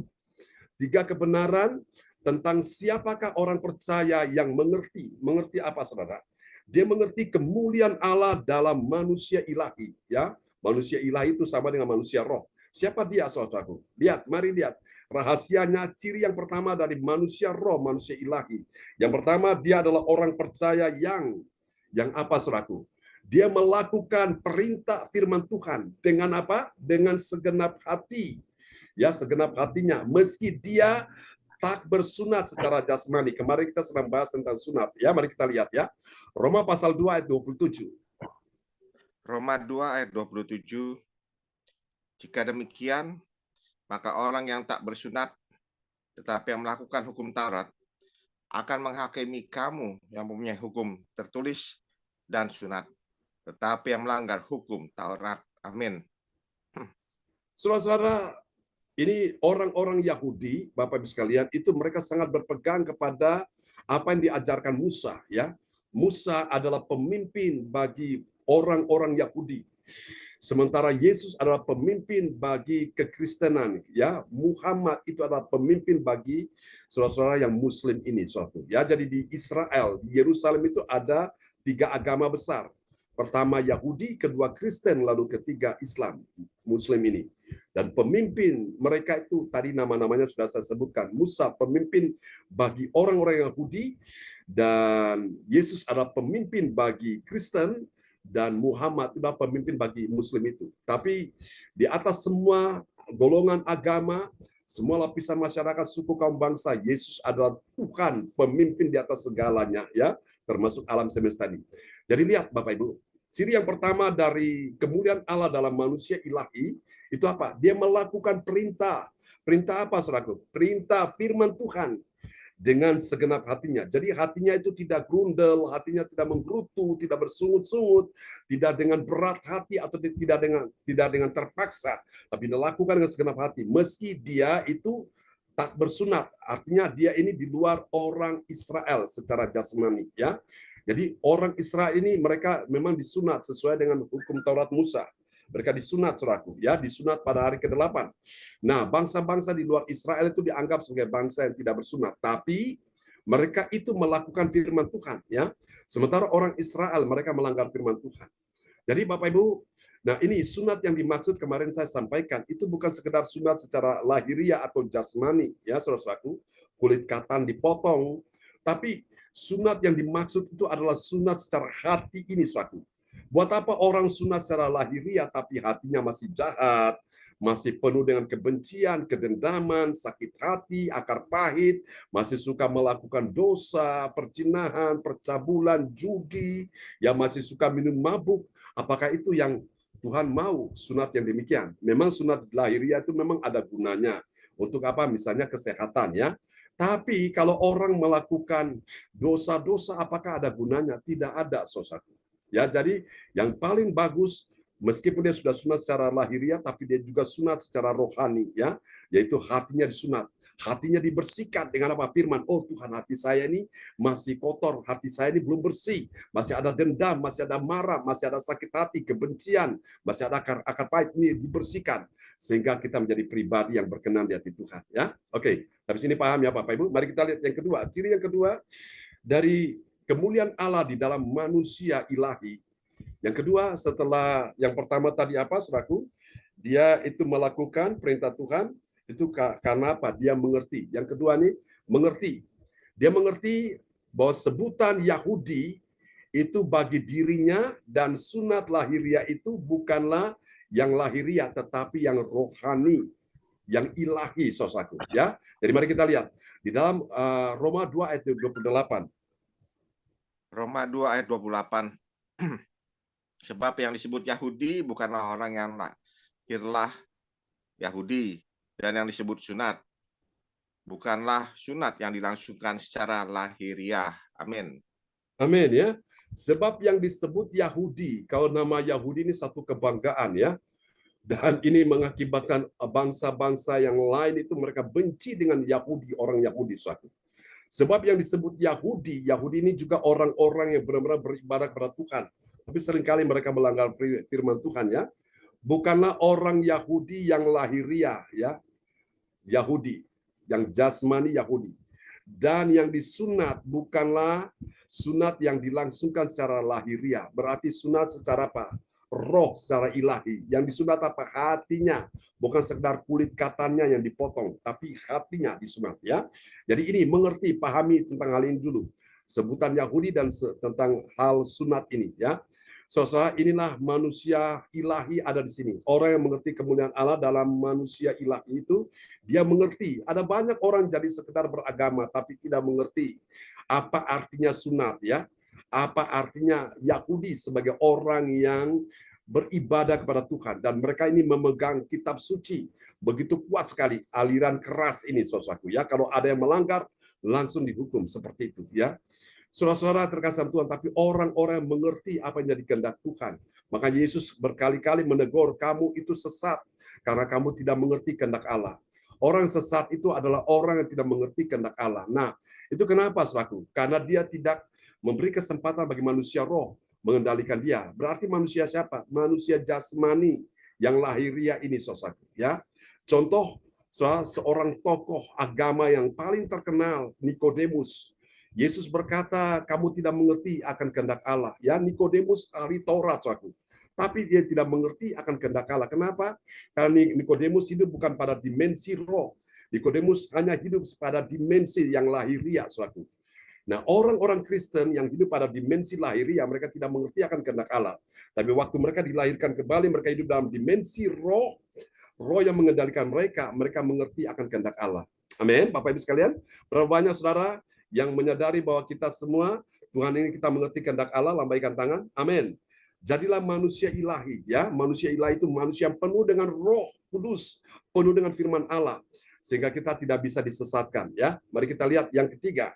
3 kebenaran tentang siapakah orang percaya yang mengerti. Mengerti apa, saudara? Dia mengerti kemuliaan Allah dalam manusia ilahi. Ya, manusia ilahi itu sama dengan manusia roh. Siapa dia, saudaraku? Lihat, mari lihat. Rahasianya, ciri yang pertama dari manusia roh, manusia ilahi. Yang pertama, dia adalah orang percaya yang apa, saudaraku? Dia melakukan perintah firman Tuhan. Dengan apa? Dengan segenap hati. Ya, segenap hatinya. Meski dia tak bersunat secara jasmani. Kemarin kita sedang bahas tentang sunat. Ya, mari kita lihat ya. Roma pasal 2 ayat 27. Roma 2 ayat 27. Jika demikian, maka orang yang tak bersunat, tetapi yang melakukan hukum Taurat, akan menghakimi kamu yang mempunyai hukum tertulis dan sunat, tetapi yang melanggar hukum Taurat. Amin. Saudara-saudara, ini orang-orang Yahudi, Bapak Ibu sekalian, itu mereka sangat berpegang kepada apa yang diajarkan Musa. Ya, Musa adalah pemimpin bagi orang-orang Yahudi. Sementara Yesus adalah pemimpin bagi kekristenan, ya. Muhammad itu adalah pemimpin bagi saudara-saudara yang Muslim ini, suatu. Ya, jadi di Israel, di Yerusalem itu ada 3 agama besar. Pertama Yahudi, kedua Kristen, lalu ketiga Islam, Muslim ini. Dan pemimpin mereka itu tadi nama-namanya sudah saya sebutkan. Musa pemimpin bagi orang-orang Yahudi, dan Yesus adalah pemimpin bagi Kristen, dan Muhammad adalah pemimpin bagi Muslim itu. Tapi di atas semua golongan agama, semua lapisan masyarakat, suku, kaum, bangsa, Yesus adalah Tuhan, pemimpin di atas segalanya, ya, termasuk alam semesta ini. Jadi lihat Bapak Ibu, ciri yang pertama dari kemuliaan Allah dalam manusia ilahi itu apa? Dia melakukan perintah. Perintah apa, saudaraku? Perintah firman Tuhan dengan segenap hatinya. Jadi hatinya itu tidak grundel, hatinya tidak menggerutu, tidak bersungut-sungut, tidak dengan berat hati atau tidak dengan terpaksa, tapi dilakukan dengan segenap hati. Meski dia itu tak bersunat, artinya dia ini di luar orang Israel secara jasmani, ya. Jadi orang Israel ini mereka memang disunat sesuai dengan hukum Taurat Musa. Mereka disunat, saudaraku, ya, disunat pada hari ke-8. Nah, bangsa-bangsa di luar Israel itu dianggap sebagai bangsa yang tidak bersunat, tapi mereka itu melakukan firman Tuhan, ya. Sementara orang Israel mereka melanggar firman Tuhan. Jadi Bapak Ibu, nah ini sunat yang dimaksud kemarin saya sampaikan itu bukan sekedar sunat secara lahiriah atau jasmani, ya saudaraku, kulit katan dipotong, tapi sunat yang dimaksud itu adalah sunat secara hati ini, saudaraku. Buat apa orang sunat secara lahiriah tapi hatinya masih jahat, masih penuh dengan kebencian, kedendaman, sakit hati, akar pahit, masih suka melakukan dosa, perzinahan, percabulan, judi, yang masih suka minum mabuk. Apakah itu yang Tuhan mau, sunat yang demikian? Memang sunat lahiriah itu memang ada gunanya. Untuk apa? Misalnya kesehatan, ya. Tapi kalau orang melakukan dosa-dosa, apakah ada gunanya? Tidak ada, saudaraku. Ya, jadi yang paling bagus, meskipun dia sudah sunat secara lahiriah, tapi dia juga sunat secara rohani, ya, yaitu hatinya disunat, hatinya dibersihkan dengan apa? Firman. Oh Tuhan, hati saya ini masih kotor, hati saya ini belum bersih, masih ada dendam, masih ada marah, masih ada sakit hati, kebencian, masih ada akar pahit, ini dibersihkan sehingga kita menjadi pribadi yang berkenan di hati Tuhan, ya. Oke, sampai sini paham ya Bapak Ibu? Mari kita lihat yang kedua, ciri yang kedua dari kemuliaan Allah di dalam manusia ilahi. Yang kedua, setelah yang pertama tadi apa, saudaraku? Dia itu melakukan perintah Tuhan, itu karena apa? Dia mengerti. Yang kedua nih, mengerti. Dia mengerti bahwa sebutan Yahudi itu bagi dirinya dan sunat lahiriah itu bukanlah yang lahiriah, tetapi yang rohani, yang ilahi, saudaraku. Ya, jadi mari kita lihat di dalam Roma 2 ayat 28. Roma 2 ayat 28. Sebab yang disebut Yahudi bukanlah orang yang lahirlah Yahudi, dan yang disebut sunat bukanlah sunat yang dilangsungkan secara lahiriah. Amin. Amin, ya. Sebab yang disebut Yahudi, kalau nama Yahudi ini satu kebanggaan, ya. Dan ini mengakibatkan bangsa-bangsa yang lain itu mereka benci dengan Yahudi, orang Yahudi, suatu. Sebab yang disebut Yahudi, Yahudi ini juga orang-orang yang benar-benar beribadah kepada Tuhan. Tapi seringkali mereka melanggar firman Tuhan, ya. Bukanlah orang Yahudi yang lahiriah, ya. Yahudi, yang jasmani Yahudi. Dan yang disunat bukanlah sunat yang dilangsungkan secara lahiriah. Berarti sunat secara apa? Roh, secara ilahi. Yang disunat apa? Hatinya. Bukan sekedar kulit katanya yang dipotong, tapi hatinya disunat, ya. Jadi ini mengerti, pahami tentang hal ini dulu. Sebutan Yahudi dan tentang hal sunat ini, ya. Saudara, inilah manusia ilahi ada di sini. Orang yang mengerti kemuliaan Allah dalam manusia ilahi itu, dia mengerti. Ada banyak orang jadi sekedar beragama tapi tidak mengerti apa artinya sunat, ya. Apa artinya Yahudi sebagai orang yang beribadah kepada Tuhan, dan mereka ini memegang kitab suci begitu kuat sekali, aliran keras ini, saudaraku, ya. Kalau ada yang melanggar langsung dihukum seperti itu, ya. Saudara-saudara terkasih Tuhan, tapi orang-orang yang mengerti apa yang jadi kehendak Tuhan. Maka Yesus berkali-kali menegur, kamu itu sesat karena kamu tidak mengerti kehendak Allah. Orang sesat itu adalah orang yang tidak mengerti kehendak Allah. Nah, itu kenapa, saudaraku? Karena dia tidak memberi kesempatan bagi manusia roh mengendalikan dia. Berarti manusia siapa? Manusia jasmani yang lahiriah ini, saudaraku, ya. Contoh seorang tokoh agama yang paling terkenal, Nikodemus. Yesus berkata, kamu tidak mengerti akan kehendak Allah. Ya, Nikodemus ahli Taurat, saudaraku. Tapi dia tidak mengerti akan kehendak Allah. Kenapa? Karena Nikodemus hidup bukan pada dimensi roh. Nikodemus hanya hidup pada dimensi yang lahiriah, saudaraku. Nah, orang-orang Kristen yang hidup pada dimensi lahiriah, mereka tidak mengerti akan kehendak Allah. Tapi waktu mereka dilahirkan kembali, mereka hidup dalam dimensi roh, roh yang mengendalikan mereka, mereka mengerti akan kehendak Allah. Amin, Bapak Ibu sekalian. Berapa banyak saudara yang menyadari bahwa kita semua, Tuhan ingin kita mengerti kehendak Allah, lambaikan tangan. Amin. Jadilah manusia ilahi, ya. Manusia ilahi itu manusia yang penuh dengan Roh Kudus, penuh dengan firman Allah, sehingga kita tidak bisa disesatkan, ya. Mari kita lihat yang ketiga.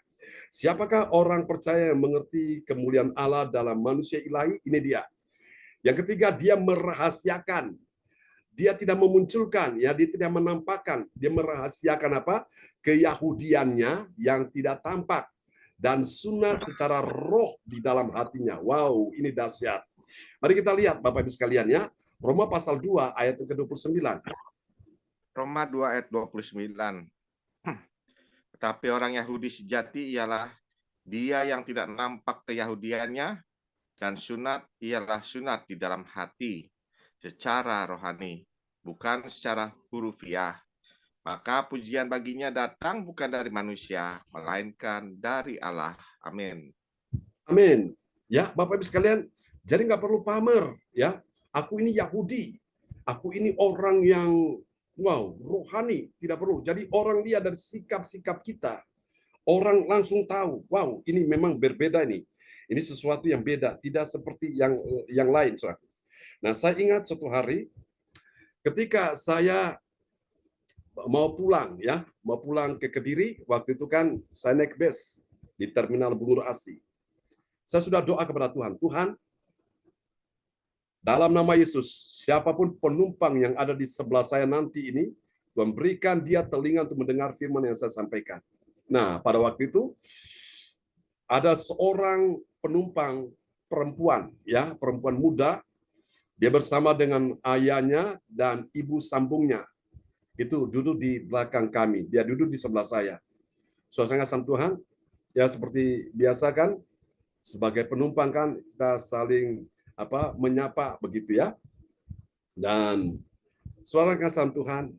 Siapakah orang percaya yang mengerti kemuliaan Allah dalam manusia ilahi? Ini dia. Yang ketiga, dia merahasiakan. Dia tidak memunculkan, ya, dia tidak menampakkan, dia merahasiakan apa? Keyahudiannya yang tidak tampak dan sunat secara roh di dalam hatinya. Wow, ini dahsyat. Mari kita lihat Bapak Ibu sekalian ya. Roma pasal 2 ayat ke-29. Roma 2 ayat 29. Tetapi orang Yahudi sejati ialah dia yang tidak nampak keyahudiannya, dan sunat ialah sunat di dalam hati secara rohani, bukan secara hurufiah. Maka pujian baginya datang bukan dari manusia, melainkan dari Allah. Amin. Amin. Ya, Bapak Ibu sekalian, jadi nggak perlu pamer, ya. Aku ini Yahudi, aku ini orang yang rohani, tidak perlu. Jadi orang lihat dari sikap-sikap kita, orang langsung tahu, wow, ini memang berbeda ini. Ini sesuatu yang beda, tidak seperti yang lain, saudara. Nah, saya ingat suatu hari ketika saya mau pulang ke Kediri, waktu itu kan saya naik bus di Terminal Bungur Asi. Saya sudah doa kepada Tuhan, Tuhan, dalam nama Yesus, siapapun penumpang yang ada di sebelah saya nanti ini, Tuhan berikan dia telinga untuk mendengar firman yang saya sampaikan. Nah, pada waktu itu ada seorang penumpang perempuan, ya, perempuan muda, dia bersama dengan ayahnya dan ibu sambungnya. Itu duduk di belakang kami, dia duduk di sebelah saya. Suasana kasih Tuhan, ya seperti biasa kan, sebagai penumpang kan kita saling menyapa begitu ya. Dan suara kasih Tuhan,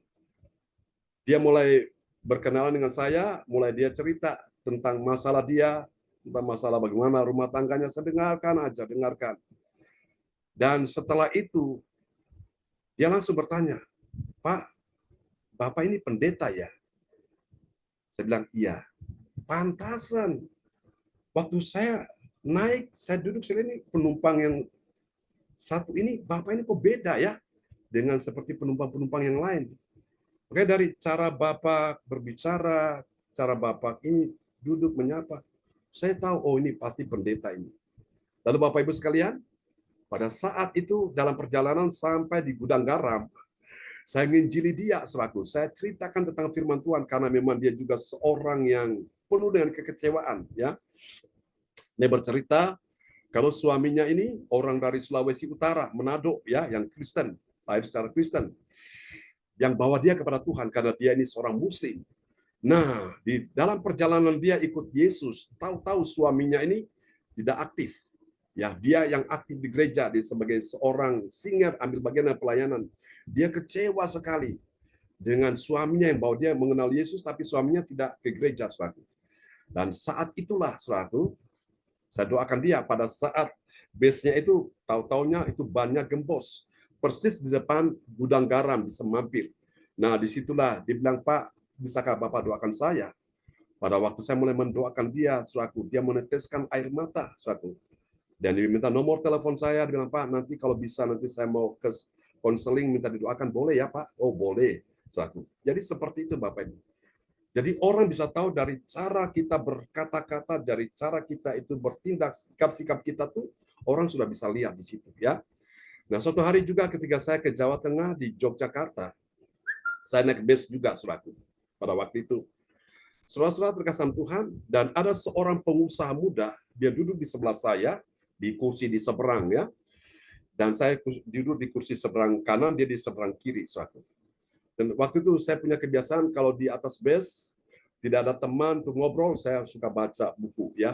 dia mulai berkenalan dengan saya, mulai dia cerita tentang masalah dia, tentang masalah bagaimana rumah tangganya. Saya dengarkan. Dan setelah itu, dia langsung bertanya, Pak, Bapak ini pendeta ya? Saya bilang, iya. Pantasan. Waktu saya naik, saya duduk, saya ini penumpang yang satu ini, Bapak ini kok beda ya? Dengan seperti penumpang-penumpang yang lain. Oke, dari cara Bapak berbicara, cara Bapak ini duduk menyapa, saya tahu, oh ini pasti pendeta ini. Lalu Bapak Ibu sekalian, pada saat itu dalam perjalanan sampai di gudang garam, saya nginjili dia, saudaraku. Saya ceritakan tentang firman Tuhan karena memang dia juga seorang yang penuh dengan kekecewaan, ya. Dia bercerita kalau suaminya ini orang dari Sulawesi Utara, Manado, ya, yang Kristen, lahir secara Kristen, yang bawa dia kepada Tuhan karena dia ini seorang Muslim. Nah, di dalam perjalanan dia ikut Yesus, tahu-tahu suaminya ini tidak aktif. Ya, dia yang aktif di gereja, dia sebagai seorang singer, ambil bagian dalam pelayanan. Dia kecewa sekali dengan suaminya yang bawa dia mengenal Yesus, tapi suaminya tidak ke gereja, saudaraku. Dan saat itulah, saudaraku, saya doakan dia pada saat base-nya itu, tahu-taunya itu banyak gembos. Persis di depan gudang garam di Semampir. Nah, disitulah dia bilang, Pak, bisakah Bapak doakan saya? Pada waktu saya mulai mendoakan dia, saudaraku, dia meneteskan air mata, saudaraku. Dan dia minta nomor telepon saya, dia bilang, Pak, nanti kalau bisa, nanti saya mau ke konseling, minta didoakan, boleh ya Pak? Oh boleh, saudaraku. Jadi seperti itu Bapak Ibu. Jadi orang bisa tahu dari cara kita berkata-kata, dari cara kita itu bertindak, sikap-sikap kita tuh, orang sudah bisa lihat di situ ya. Nah, suatu hari juga ketika saya ke Jawa Tengah di Yogyakarta, saya naik bus juga, saudaraku. Pada waktu itu, saudara-saudara terkasih Tuhan, dan ada seorang pengusaha muda, dia duduk di sebelah saya, di kursi di seberang ya, dan saya duduk di kursi seberang kanan, dia di seberang kiri, saudaraku. Dan waktu itu saya punya kebiasaan kalau di atas bus tidak ada teman untuk ngobrol, saya suka baca buku ya.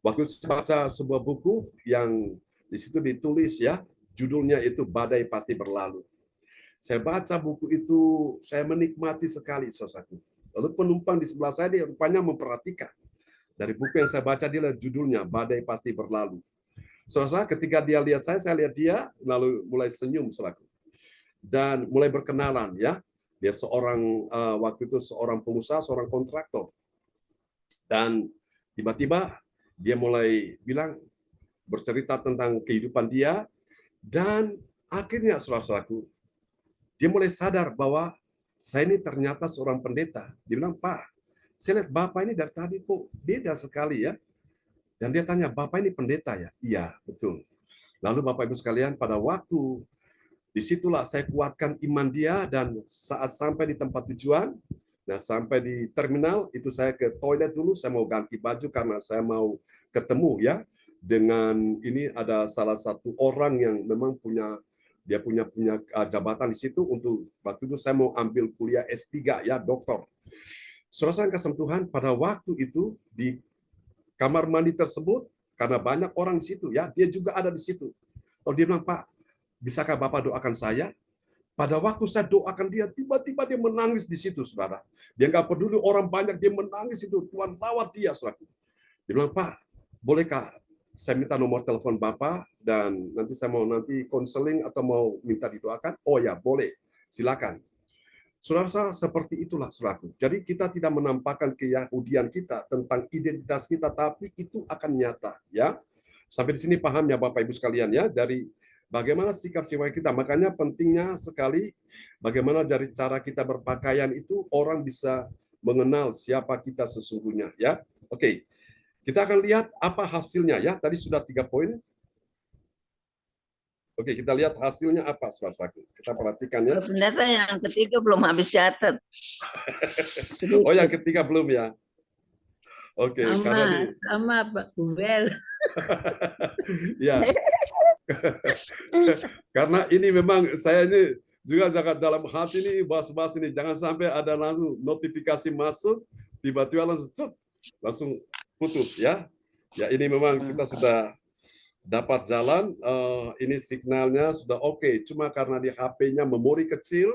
Waktu saya baca sebuah buku yang di situ ditulis ya, judulnya itu Badai Pasti Berlalu. Saya baca buku itu, saya menikmati sekali, saudaraku. Lalu penumpang di sebelah saya dia rupanya memperhatikan. Dari buku yang saya baca dia lihat judulnya Badai Pasti Berlalu. Saudara, ketika dia lihat saya lihat dia, lalu mulai senyum, saudaraku. Dan mulai berkenalan ya. Dia seorang waktu itu seorang pengusaha, seorang kontraktor. Dan tiba-tiba dia mulai bilang, bercerita tentang kehidupan dia, dan akhirnya saudara-saudaraku, dia mulai sadar bahwa saya ini ternyata seorang pendeta. Dia bilang, Pak, saya lihat Bapak ini dari tadi kok beda sekali ya. Dan dia tanya, Bapak ini pendeta ya? Iya, betul. Lalu Bapak Ibu sekalian, pada waktu Disitulah saya kuatkan iman dia, dan saat sampai di tempat tujuan, nah sampai di terminal itu saya ke toilet dulu, saya mau ganti baju karena saya mau ketemu ya dengan ini ada salah satu orang yang memang punya jabatan di situ. Untuk waktu itu saya mau ambil kuliah S3 ya, doktor. Saudara kasih Tuhan, pada waktu itu di kamar mandi tersebut, karena banyak orang di situ ya, dia juga ada di situ. Kalau dia bilang, Pak, bisakah Bapak doakan saya? Pada waktu saya doakan dia, tiba-tiba dia menangis di situ, saudara. Dia nggak peduli orang banyak, dia menangis itu. Tuhan lawat dia, saudara. Dia bilang, Pak, bolehkah saya minta nomor telepon Bapak, dan nanti saya mau nanti konseling atau mau minta didoakan? Oh ya, boleh. Silakan. Saudara, seperti itulah, saudaraku. Jadi kita tidak menampakkan keyahudian kita tentang identitas kita, tapi itu akan nyata, ya. Sampai di sini paham ya, Bapak Ibu sekalian ya, dari bagaimana sikap kita. Makanya pentingnya sekali bagaimana dari cara kita berpakaian itu orang bisa mengenal siapa kita sesungguhnya ya. Oke. Kita akan lihat apa hasilnya ya. Tadi sudah 3 poin. Oke, kita lihat hasilnya apa, saudaraku. Kita perhatikan ya. Pendeta, yang ketiga belum habis catat. Oh, yang ketiga belum ya. Oke, sama Pak Kumbel. Ya. Karena ini memang saya ini juga jangan dalam hati ini bahas-bahas ini, jangan sampai ada langsung notifikasi masuk tiba-tiba langsung putus ya. Ya, ini memang kita sudah dapat jalan, ini signalnya sudah oke. Cuma karena di HP-nya memori kecil,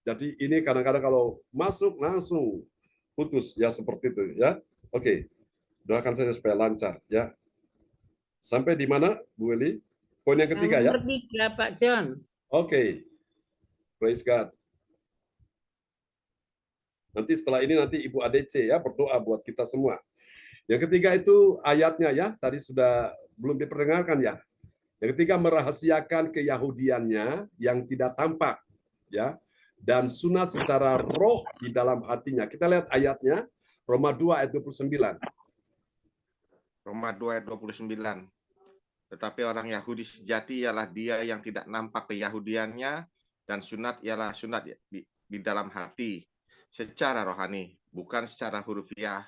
jadi ini kadang-kadang kalau masuk langsung putus ya, seperti itu ya. Oke, doakan saja supaya lancar ya. Sampai di mana, Bu Eli? Poin yang ketiga ya? Nomor 3, Pak John. Oke. Praise God. Nanti setelah ini nanti Ibu ADC ya berdoa buat kita semua. Yang ketiga itu ayatnya ya, tadi sudah belum diperdengarkan ya. Yang ketiga, merahasiakan keyahudiannya yang tidak tampak ya, dan sunat secara roh di dalam hatinya. Kita lihat ayatnya, Roma 2 ayat 29. Roma 2 ayat 29. Tetapi orang Yahudi sejati ialah dia yang tidak nampak keyahudiannya, dan sunat ialah sunat di dalam hati secara rohani, bukan secara hurufiah.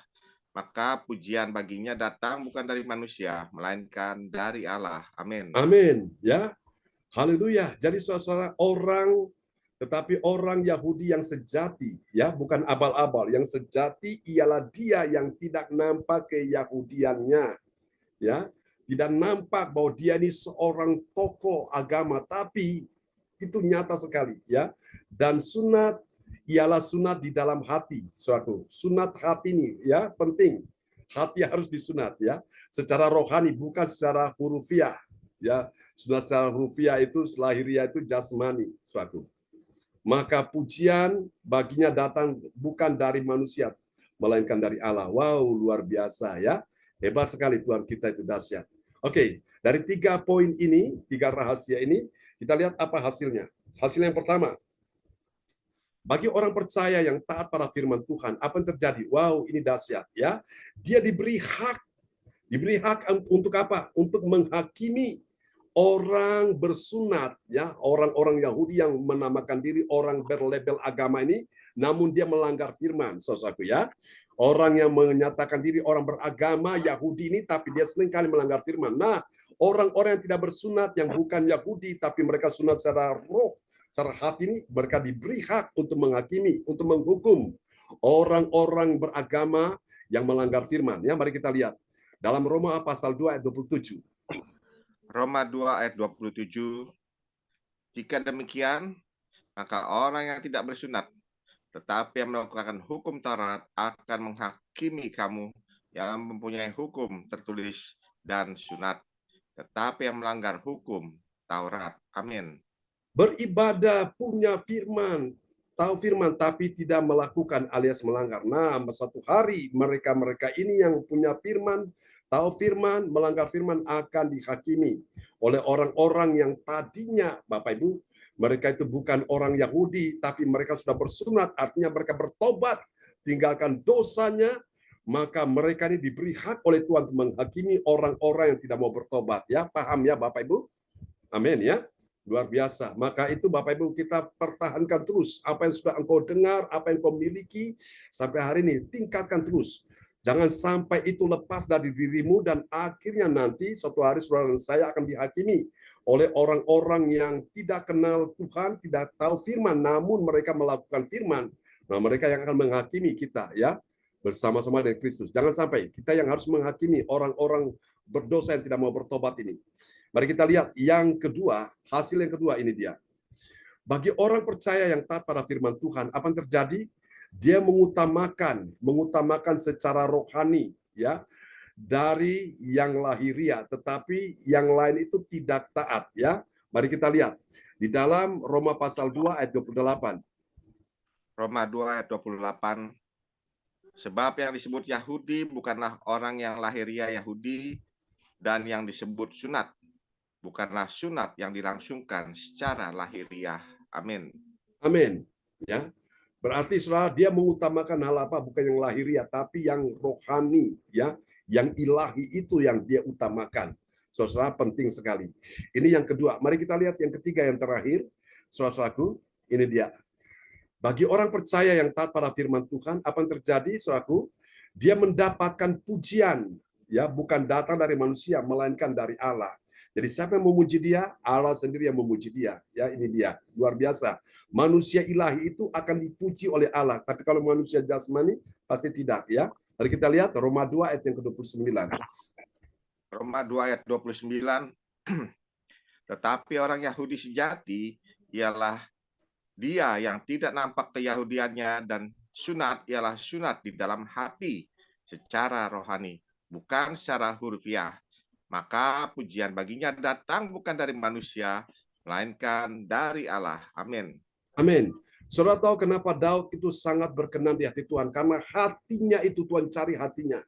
Maka pujian baginya datang bukan dari manusia, melainkan dari Allah. Amin. Amin. Ya, haleluya. Jadi saudara, tetapi orang Yahudi yang sejati, ya, bukan abal-abal, yang sejati ialah dia yang tidak nampak keyahudiannya, ya, tidak nampak bahwa dia ini seorang tokoh agama, tapi itu nyata sekali, ya. Dan sunat ialah sunat di dalam hati, suatu sunat hati ini, ya, penting. Hati harus disunat, ya, secara rohani, bukan secara hurufiah, ya. Sunat secara hurufiah itu lahiriah itu jasmani, suatu. Maka pujian baginya datang bukan dari manusia, melainkan dari Allah. Wow, luar biasa ya. Hebat sekali Tuhan kita, itu dahsyat. Oke, dari 3 poin ini, 3 rahasia ini, kita lihat apa hasilnya. Hasil yang pertama, bagi orang percaya yang taat pada firman Tuhan, apa yang terjadi? Wow, ini dahsyat ya. Dia diberi hak untuk apa? Untuk menghakimi orang bersunat, ya, orang-orang Yahudi yang menamakan diri orang berlabel agama ini, namun dia melanggar firman, saudaraku ya. Orang yang menyatakan diri orang beragama Yahudi ini, tapi dia seringkali melanggar firman. Nah, orang-orang yang tidak bersunat, yang bukan Yahudi, tapi mereka sunat secara roh, secara hati ini, mereka diberi hak untuk menghakimi, untuk menghukum orang-orang beragama yang melanggar firman. Ya, mari kita lihat dalam Roma pasal 2 ayat 27. Roma 2 ayat 27. Jika demikian, maka orang yang tidak bersunat, tetapi yang melakukan hukum Taurat akan menghakimi kamu yang mempunyai hukum tertulis dan sunat, tetapi yang melanggar hukum Taurat. Amin. Beribadah, punya firman, tahu firman, tapi tidak melakukan alias melanggar. Nah, satu hari mereka ini yang punya firman, tahu firman, melanggar firman akan dihakimi oleh orang-orang yang tadinya, Bapak Ibu, mereka itu bukan orang Yahudi, tapi mereka sudah bersunat, artinya mereka bertobat, tinggalkan dosanya, maka mereka ini diberi hak oleh Tuhan untuk menghakimi orang-orang yang tidak mau bertobat. Ya, paham ya Bapak Ibu? Amin ya. Luar biasa. Maka itu Bapak Ibu kita pertahankan terus. Apa yang sudah engkau dengar, apa yang kau miliki sampai hari ini, tingkatkan terus. Jangan sampai itu lepas dari dirimu dan akhirnya nanti suatu hari saudara dan saya akan dihakimi oleh orang-orang yang tidak kenal Tuhan, tidak tahu firman, namun mereka melakukan firman. Nah, mereka yang akan menghakimi kita ya, bersama-sama dengan Kristus. Jangan sampai kita yang harus menghakimi orang-orang berdosa yang tidak mau bertobat ini. Mari kita lihat yang kedua, hasil yang kedua ini dia. Bagi orang percaya yang taat pada firman Tuhan, apa yang terjadi? Dia mengutamakan secara rohani ya dari yang lahiria, tetapi yang lain itu tidak taat ya. Mari kita lihat di dalam Roma pasal 2 ayat 28. Roma 2 ayat 28. Sebab yang disebut Yahudi bukanlah orang yang lahiria Yahudi, dan yang disebut sunat bukanlah sunat yang dilangsungkan secara lahiriah. Amin. Amin. Ya. Berarti saudara, dia mengutamakan hal apa? Bukan yang lahiriah, tapi yang rohani, ya, yang ilahi itu yang dia utamakan. Saudara, penting sekali. Ini yang kedua. Mari kita lihat yang ketiga, yang terakhir. Saudaraku, ini dia. Bagi orang percaya yang taat pada firman Tuhan, apa yang terjadi, saudaraku? Dia mendapatkan pujian, ya, bukan datang dari manusia, melainkan dari Allah. Jadi siapa yang memuji dia? Allah sendiri yang memuji dia. Ya, ini dia. Luar biasa. Manusia ilahi itu akan dipuji oleh Allah. Tapi kalau manusia jasmani, pasti tidak. Ya. Mari kita lihat Roma 2 ayat yang ke-29. Roma 2 ayat 29. Tetapi orang Yahudi sejati ialah dia yang tidak nampak keyahudiannya, dan sunat ialah sunat di dalam hati secara rohani, bukan secara hurufiah. Maka pujian baginya datang bukan dari manusia, melainkan dari Allah. Amin. Amin. Saudara tahu kenapa Daud itu sangat berkenan di hati Tuhan? Karena hatinya itu Tuhan cari hatinya.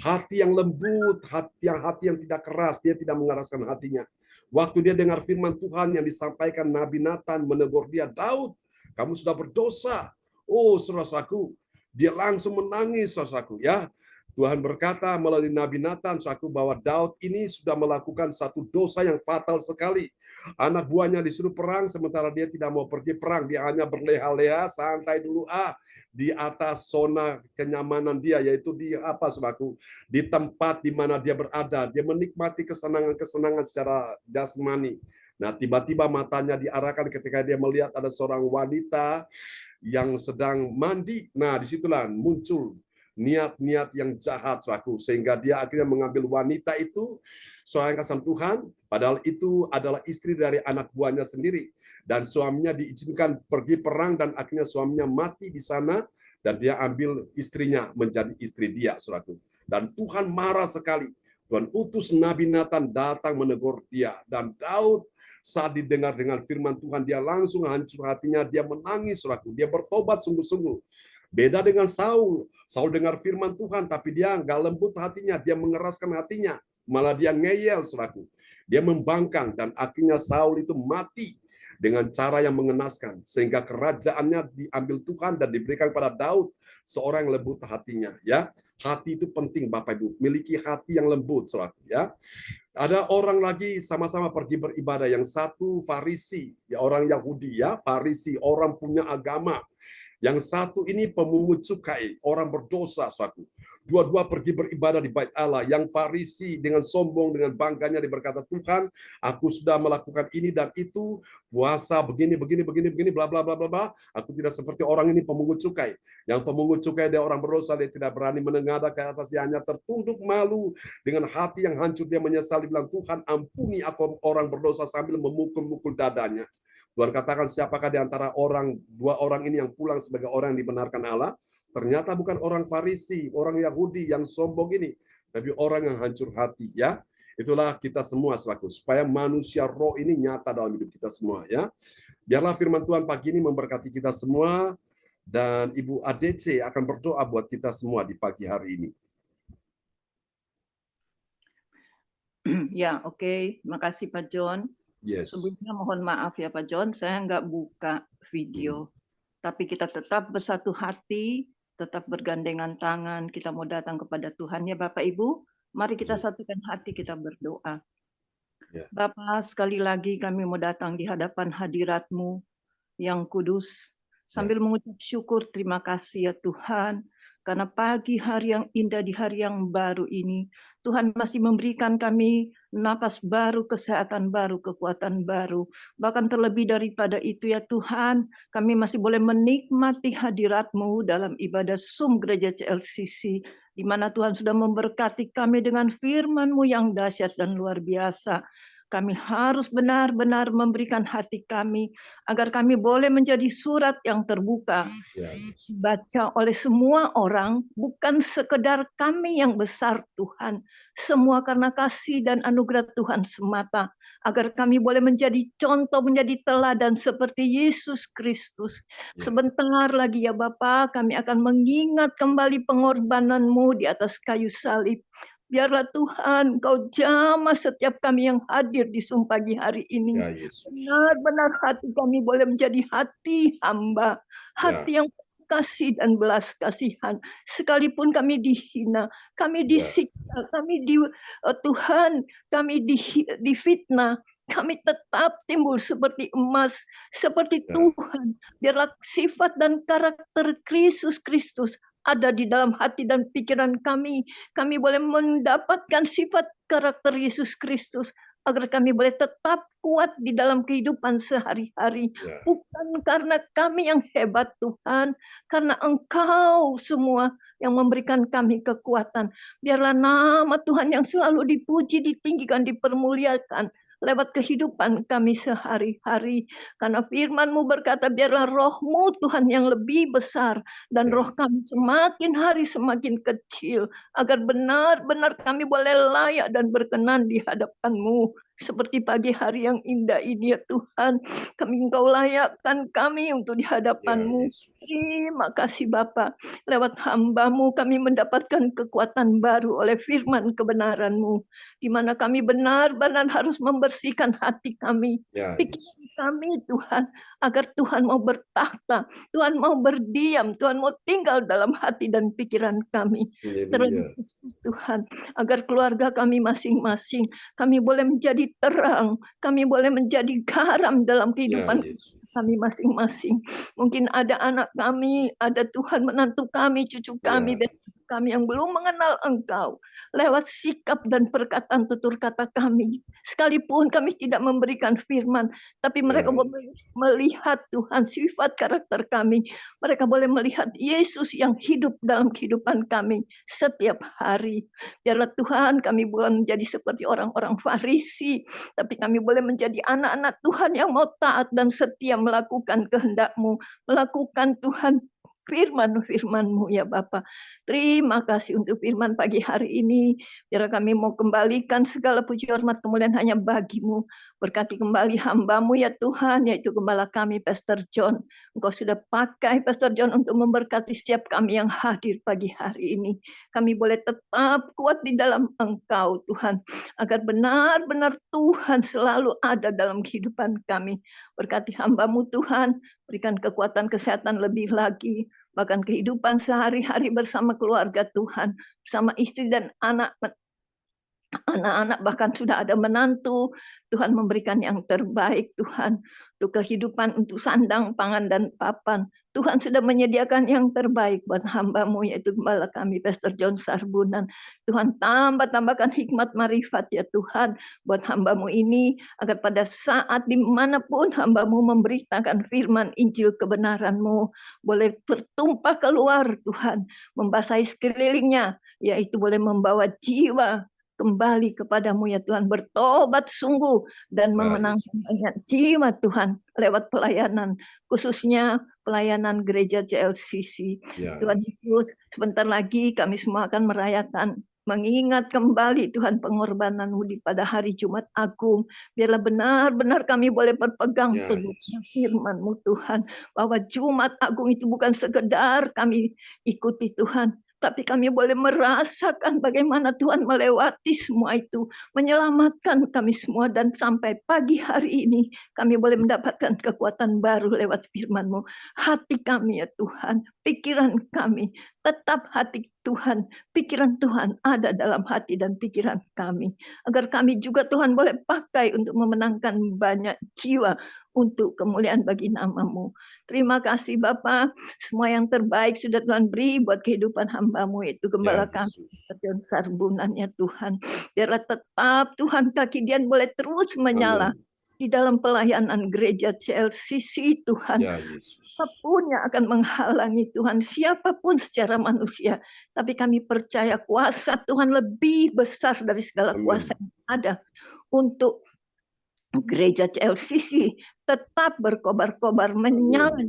Hati yang lembut, hati yang tidak keras, dia tidak mengeraskan hatinya. Waktu dia dengar firman Tuhan yang disampaikan Nabi Nathan menegur dia, Daud, kamu sudah berdosa. Oh, saudaraku, dia langsung menangis, saudaraku, ya. Tuhan berkata melalui Nabi Nathan, saudaraku, bahwa Daud ini sudah melakukan satu dosa yang fatal sekali. Anak buahnya disuruh perang, sementara dia tidak mau pergi perang. Dia hanya berleha-leha, santai dulu di atas zona kenyamanan dia, yaitu di saudaraku, di tempat di mana dia berada. Dia menikmati kesenangan-kesenangan secara jasmani. Nah, tiba-tiba matanya diarahkan ketika dia melihat ada seorang wanita yang sedang mandi. Nah, disitulah muncul niat-niat yang jahat, saudaraku, sehingga dia akhirnya mengambil wanita itu, seorang kasih Tuhan, padahal itu adalah istri dari anak buahnya sendiri, dan suaminya diizinkan pergi perang, dan akhirnya suaminya mati di sana, dan dia ambil istrinya menjadi istri dia, saudaraku. Dan Tuhan marah sekali. Tuhan utus Nabi Nathan datang menegur dia, dan Daud saat didengar dengan firman Tuhan, dia langsung hancur hatinya, dia menangis, saudaraku. Dia bertobat sungguh-sungguh. Beda dengan Saul. Saul dengar firman Tuhan, tapi dia nggak lembut hatinya, dia mengeraskan hatinya. Malah dia ngeyel, saudaraku. Dia membangkang, dan akhirnya Saul itu mati dengan cara yang mengenaskan. Sehingga kerajaannya diambil Tuhan dan diberikan pada Daud, seorang yang lembut hatinya. Ya, hati itu penting, Bapak Ibu. Miliki hati yang lembut, saudaraku. Ya. Ada orang lagi sama-sama pergi beribadah. Yang satu Farisi, ya, orang Yahudi, ya, Farisi, orang punya agama. Yang satu ini pemungut cukai, orang berdosa, saudaraku. Dua-dua pergi beribadah di bait Allah. Yang Farisi dengan sombong, dengan bangganya dia berkata, Tuhan, aku sudah melakukan ini dan itu, puasa begini, bla bla bla bla bla. Aku tidak seperti orang ini pemungut cukai. Yang pemungut cukai dia orang berdosa, dia tidak berani menengadah ke atas, dia hanya tertunduk malu dengan hati yang hancur, dia menyesal, bilang, Tuhan, ampuni aku orang berdosa, sambil memukul-mukul dadanya. Tuhan katakan, siapakah di antara dua orang ini yang pulang sebagai orang yang dibenarkan Allah? Ternyata bukan orang Farisi, orang Yahudi yang sombong ini, tapi orang yang hancur hati, ya. Itulah kita semua, saudaraku, supaya manusia roh ini nyata dalam hidup kita semua, ya. Biarlah firman Tuhan pagi ini memberkati kita semua, dan Ibu ADC akan berdoa buat kita semua di pagi hari ini. Ya, oke. Makasih Pak John. Yes. Sebelumnya mohon maaf ya Pak John, saya nggak buka video. Tapi kita tetap bersatu hati, tetap bergandengan tangan, kita mau datang kepada Tuhan ya Bapak Ibu. Mari kita satukan hati, kita berdoa. Bapa, sekali lagi kami mau datang di hadapan hadirat-Mu yang kudus, sambil mengucap syukur terima kasih ya Tuhan, karena pagi hari yang indah di hari yang baru ini, Tuhan masih memberikan kami napas baru, kesehatan baru, kekuatan baru. Bahkan terlebih daripada itu ya Tuhan, kami masih boleh menikmati hadirat-Mu dalam ibadah Zoom Gereja CLCC, di mana Tuhan sudah memberkati kami dengan firman-Mu yang dahsyat dan luar biasa. Kami harus benar-benar memberikan hati kami agar kami boleh menjadi surat yang terbuka, baca oleh semua orang, bukan sekedar kami yang besar Tuhan, semua karena kasih dan anugerah Tuhan semata, agar kami boleh menjadi contoh, menjadi teladan seperti Yesus Kristus. Sebentar lagi ya Bapa, kami akan mengingat kembali pengorbanan-Mu di atas kayu salib. Biarlah Tuhan, Engkau jamah setiap kami yang hadir di Zoom pagi hari ini. Benar-benar hati kami boleh menjadi hati hamba, hati yang kasih dan belas kasihan. Sekalipun kami dihina, kami disiksa, kami Tuhan, kami difitnah, kami tetap timbul seperti emas, seperti Tuhan. Biarlah sifat dan karakter Kristus ada di dalam hati dan pikiran kami. Kami boleh mendapatkan sifat karakter Yesus Kristus agar kami boleh tetap kuat di dalam kehidupan sehari-hari. Bukan karena kami yang hebat Tuhan, karena Engkau semua yang memberikan kami kekuatan. Biarlah nama Tuhan yang selalu dipuji, ditinggikan, dipermuliakan lewat kehidupan kami sehari-hari. Karena firman-Mu berkata, biarlah roh-Mu Tuhan yang lebih besar, dan roh kami semakin hari semakin kecil, agar benar-benar kami boleh layak dan berkenan di hadapan-Mu. Seperti pagi hari yang indah ini ya Tuhan, Engkau layakkan kami untuk di hadapan-Mu. Terima kasih Bapa. Lewat hamba-Mu kami mendapatkan kekuatan baru oleh firman kebenaran-Mu, di mana kami benar-benar harus membersihkan hati kami, pikiran kami Tuhan, agar Tuhan mau bertakhta, Tuhan mau berdiam, Tuhan mau tinggal dalam hati dan pikiran kami. Terlebih Tuhan, agar keluarga kami masing-masing, kami boleh menjadi terang, kami boleh menjadi garam dalam kehidupan kami masing-masing. Mungkin ada anak kami, ada Tuhan menantu kami, cucu kami, kami yang belum mengenal Engkau, lewat sikap dan perkataan tutur kata kami, sekalipun kami tidak memberikan firman, tapi mereka boleh melihat Tuhan sifat karakter kami. Mereka boleh melihat Yesus yang hidup dalam kehidupan kami setiap hari. Biarlah Tuhan kami bukan menjadi seperti orang-orang Farisi, tapi kami boleh menjadi anak-anak Tuhan yang mau taat dan setia melakukan kehendak-Mu, melakukan Tuhan firman-Mu ya Bapa. Terima kasih untuk firman pagi hari ini. Biar kami mau kembalikan segala puji hormat kemuliaan hanya bagi-Mu. Berkati kembali hamba-Mu ya Tuhan, yaitu gembala kami Pastor John. Engkau sudah pakai Pastor John untuk memberkati setiap kami yang hadir pagi hari ini. Kami boleh tetap kuat di dalam Engkau Tuhan, agar benar-benar Tuhan selalu ada dalam kehidupan kami. Berkati hamba-Mu Tuhan, berikan kekuatan kesehatan lebih lagi, bahkan kehidupan sehari-hari bersama keluarga Tuhan, bersama istri dan anak-anak, bahkan sudah ada menantu. Tuhan memberikan yang terbaik Tuhan, untuk kehidupan, untuk sandang, pangan, dan papan. Tuhan sudah menyediakan yang terbaik buat hamba-Mu, yaitu gembala kami Pastor John Sarbunan. Tuhan tambahkan hikmat marifat ya Tuhan buat hamba-Mu ini, agar pada saat dimanapun hamba-Mu memberitakan firman Injil kebenaran-Mu, boleh bertumpah keluar Tuhan, membasahi sekelilingnya, yaitu boleh membawa jiwa kembali kepadamu ya Tuhan, bertobat sungguh dan memenangkan banyak jiwa Tuhan lewat pelayanan, khususnya pelayanan gereja CLCC. Tuhan Yesus, sebentar lagi kami semua akan merayakan, mengingat kembali Tuhan pengorbanan-Mu di pada hari Jumat Agung. Biarlah benar-benar kami boleh berpegang teguh firman-Mu Tuhan, bahwa Jumat Agung itu bukan sekedar kami ikuti Tuhan, tapi kami boleh merasakan bagaimana Tuhan melewati semua itu, menyelamatkan kami semua, dan sampai pagi hari ini kami boleh mendapatkan kekuatan baru lewat firman-Mu. Hati kami ya Tuhan, pikiran kami, tetap hati Tuhan, pikiran Tuhan ada dalam hati dan pikiran kami. Agar kami juga Tuhan boleh pakai untuk memenangkan banyak jiwa untuk kemuliaan bagi nama-Mu. Terima kasih Bapa, semua yang terbaik sudah Tuhan beri buat kehidupan hamba-Mu itu gembala kami. John Sarbunan ya Tuhan. Biarlah tetap Tuhan kaki Dian boleh terus menyala. Amin. Di dalam pelayanan gereja CLCC Tuhan. Ya Yesus. Apapun yang akan menghalangi Tuhan, siapapun secara manusia. Tapi kami percaya kuasa Tuhan lebih besar dari segala kuasa yang ada untuk gereja CLCC tetap berkobar-kobar menyala,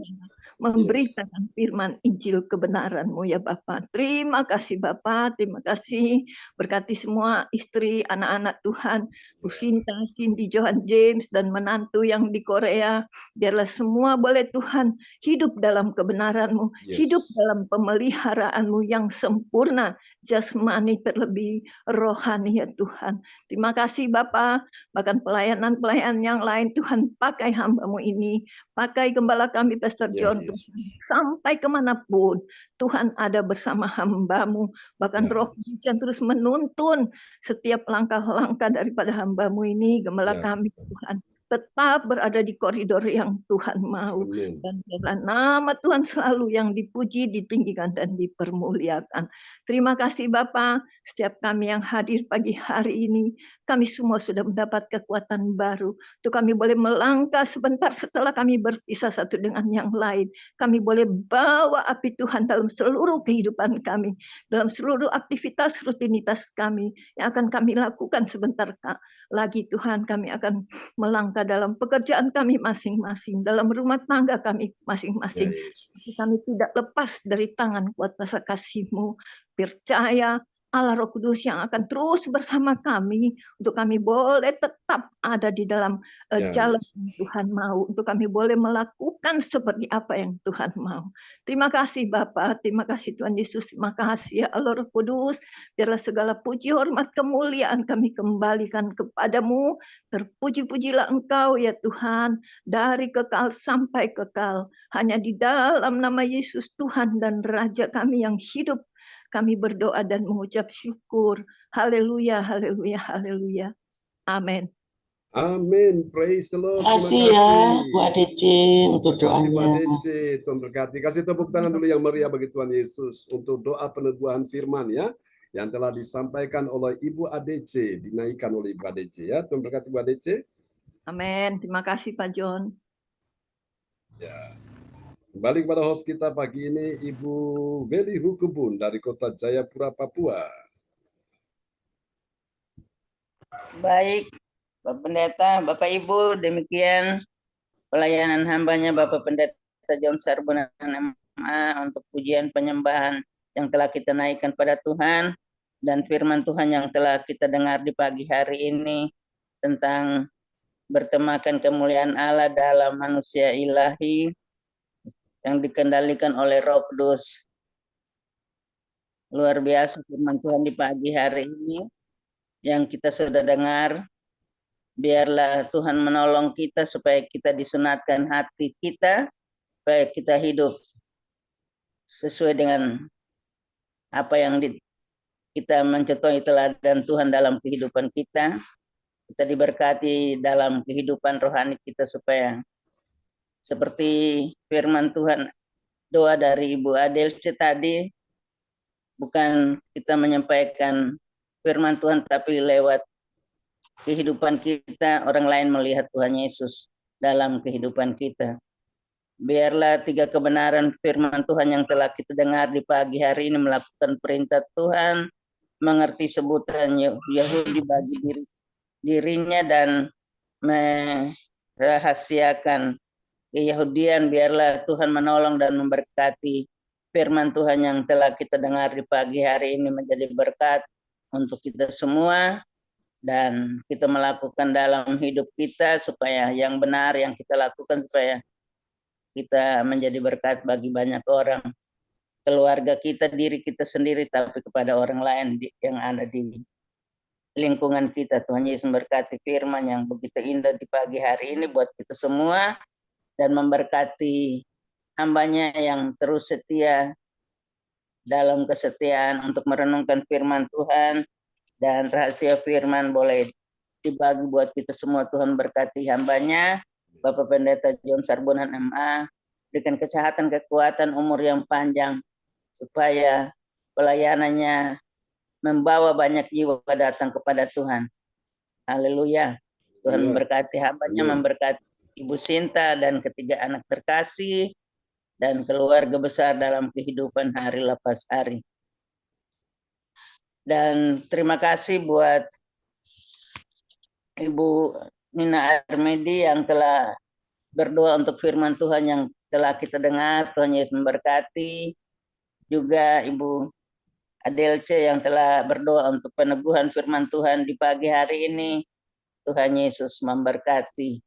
memberitakan firman Injil kebenaran-Mu ya Bapak. Terima kasih Bapak, terima kasih. Berkati semua istri, anak-anak Tuhan, Bu Sinta, Cindy, Johan, James, dan menantu yang di Korea. Biarlah semua boleh Tuhan hidup dalam kebenaran-Mu, hidup dalam pemeliharaan-Mu yang sempurna, jasmani terlebih rohani ya Tuhan. Terima kasih Bapak, bahkan pelayanan-pelayanan yang lain Tuhan pakai hamba-Mu ini, pakai gembala kami Pastor John Tuhan, sampai kemanapun Tuhan ada bersama hamba-Mu, bahkan Roh Kudus yang terus menuntun setiap langkah-langkah daripada hamba-Mu ini, gembala kami Tuhan tetap berada di koridor yang Tuhan mau. Dan biarlah nama Tuhan selalu yang dipuji, ditinggikan, dan dipermuliakan. Terima kasih Bapak, setiap kami yang hadir pagi hari ini, kami semua sudah mendapat kekuatan baru. Untuk kami boleh melangkah sebentar setelah kami berpisah satu dengan yang lain. Kami boleh bawa api Tuhan dalam seluruh kehidupan kami, dalam seluruh aktivitas rutinitas kami yang akan kami lakukan sebentar lagi Tuhan. Kami akan melangkah dalam pekerjaan kami masing-masing, dalam rumah tangga kami masing-masing. Kami tidak lepas dari tangan kuasa kasih-Mu. Percaya Allah Roh Kudus yang akan terus bersama kami untuk kami boleh tetap ada di dalam jalan yang Tuhan mau, untuk kami boleh melakukan seperti apa yang Tuhan mau. Terima kasih Bapa, terima kasih Tuhan Yesus, terima kasih ya Allah Roh Kudus. Biarlah segala puji, hormat, kemuliaan kami kembalikan kepadamu. Terpuji-pujilah Engkau ya Tuhan, dari kekal sampai kekal. Hanya di dalam nama Yesus Tuhan dan Raja kami yang hidup, kami berdoa dan mengucap syukur. Haleluya, haleluya, haleluya. Amin. Amin. Praise the Lord. Terima kasih ya Bu Adece untuk doanya. Terima kasih Bu Adece. Tuhan berkati. Kasih tepuk tangan dulu yang meriah bagi Tuhan Yesus untuk doa peneguhan firman ya, yang telah disampaikan oleh Ibu Adece, dinaikkan oleh Ibu Adece ya. Tuhan berkati Bu Adece. Amin. Terima kasih Pak John. Ya. Kembali kepada host kita pagi ini, Ibu Veli Hukubun dari Kota Jayapura, Papua. Baik, Bapak Pendeta, Bapak Ibu, demikian pelayanan hambanya Bapak Pendeta John Sarbunan MA untuk pujian penyembahan yang telah kita naikkan pada Tuhan, dan firman Tuhan yang telah kita dengar di pagi hari ini tentang bertemakan kemuliaan Allah dalam manusia ilahi yang dikendalikan oleh Roh Kudus. Luar biasa firman Tuhan di pagi hari ini yang kita sudah dengar. Biarlah Tuhan menolong kita supaya kita disunatkan hati kita, supaya kita hidup sesuai dengan apa yang kita mencontohi teladan Tuhan dalam kehidupan kita. Kita diberkati dalam kehidupan rohani kita supaya seperti firman Tuhan, doa dari Ibu Adelce tadi, bukan kita menyampaikan firman Tuhan, tapi lewat kehidupan kita, orang lain melihat Tuhan Yesus dalam kehidupan kita. Biarlah tiga kebenaran firman Tuhan yang telah kita dengar di pagi hari ini melakukan perintah Tuhan, mengerti sebutan Yahudi bagi dirinya, dan merahasiakan Keyahudian. Biarlah Tuhan menolong dan memberkati firman Tuhan yang telah kita dengar di pagi hari ini menjadi berkat untuk kita semua, dan kita melakukan dalam hidup kita supaya yang benar yang kita lakukan, supaya kita menjadi berkat bagi banyak orang, keluarga kita, diri kita sendiri, tapi kepada orang lain yang ada di lingkungan kita. Tuhan Yesus memberkati firman yang begitu indah di pagi hari ini buat kita semua, dan memberkati hambanya yang terus setia dalam kesetiaan untuk merenungkan firman Tuhan, dan rahasia firman boleh dibagi buat kita semua. Tuhan berkati hambanya, Bapak Pendeta John Sarbonan MA, berikan kesehatan, kekuatan, umur yang panjang, supaya pelayanannya membawa banyak jiwa datang kepada Tuhan. Haleluya. Tuhan berkati hambanya, memberkati Ibu Sinta dan ketiga anak terkasih, dan keluarga besar dalam kehidupan hari lepas hari. Dan terima kasih buat Ibu Nina Armedi yang telah berdoa untuk firman Tuhan yang telah kita dengar. Tuhan Yesus memberkati. Juga Ibu Adelce yang telah berdoa untuk peneguhan firman Tuhan di pagi hari ini. Tuhan Yesus memberkati